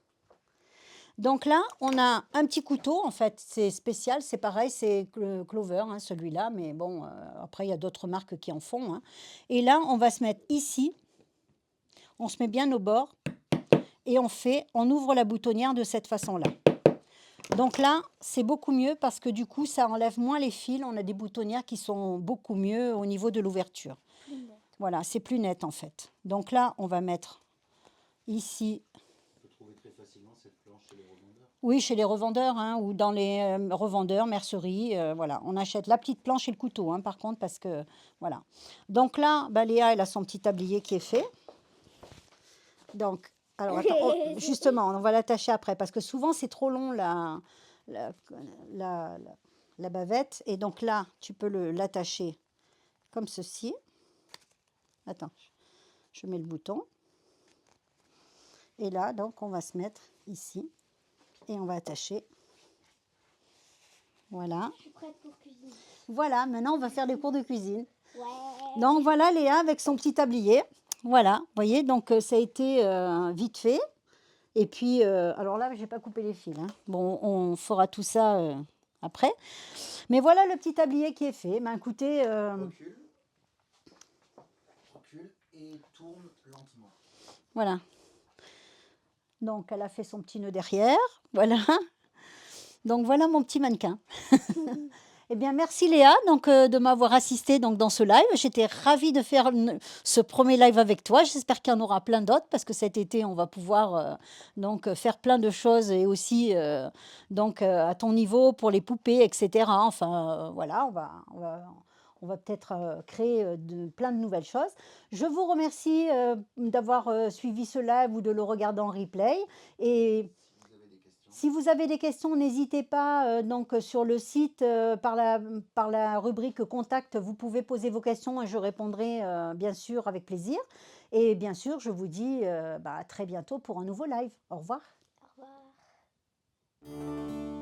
Donc là, on a un petit couteau, en fait, c'est spécial, c'est pareil, c'est Clover, hein, celui-là, mais bon, après, il y a d'autres marques qui en font. Hein. Et là, on va se mettre ici, on se met bien au bord, et on ouvre la boutonnière de cette façon-là. Donc là, c'est beaucoup mieux parce que du coup, ça enlève moins les fils. On a des boutonnières qui sont beaucoup mieux au niveau de l'ouverture. Voilà, c'est plus net en fait. Donc là, on va mettre ici. On peut trouver très facilement cette planche chez les revendeurs. Oui, chez les revendeurs hein, ou dans les revendeurs, merceries. Voilà, on achète la petite planche et le couteau, hein, par contre, parce que voilà. Donc là, bah, Léa, elle a son petit tablier qui est fait. Donc, alors attends, justement, on va l'attacher après parce que souvent c'est trop long la bavette et donc là tu peux l'attacher comme ceci. Attends, je mets le bouton. Et là, donc, on va se mettre ici et on va attacher. Voilà. Je suis prête pour cuisiner. Voilà, maintenant, on va faire les cours de cuisine. Ouais. Donc, voilà Léa avec son petit tablier. Voilà, vous voyez, donc ça a été vite fait. Et puis, alors là, je n'ai pas coupé les fils. Hein. Bon, on fera tout ça après. Mais voilà le petit tablier qui est fait. Ben, écoutez, Recule et tourne lentement. voilà. Donc, elle a fait son petit nœud derrière. Voilà. Donc, voilà mon petit mannequin. Eh bien, merci Léa donc, de m'avoir assisté donc, dans ce live. J'étais ravie de faire ce premier live avec toi. J'espère qu'il y en aura plein d'autres parce que cet été, on va pouvoir donc, faire plein de choses et aussi donc, à ton niveau pour les poupées, etc. Enfin, voilà, on va peut-être créer plein de nouvelles choses. Je vous remercie d'avoir suivi ce live ou de le regarder en replay. Et si vous avez des questions, n'hésitez pas donc sur le site par la rubrique contact, vous pouvez poser vos questions et je répondrai bien sûr avec plaisir. Et bien sûr, je vous dis à très bientôt pour un nouveau live. Au revoir. Au revoir.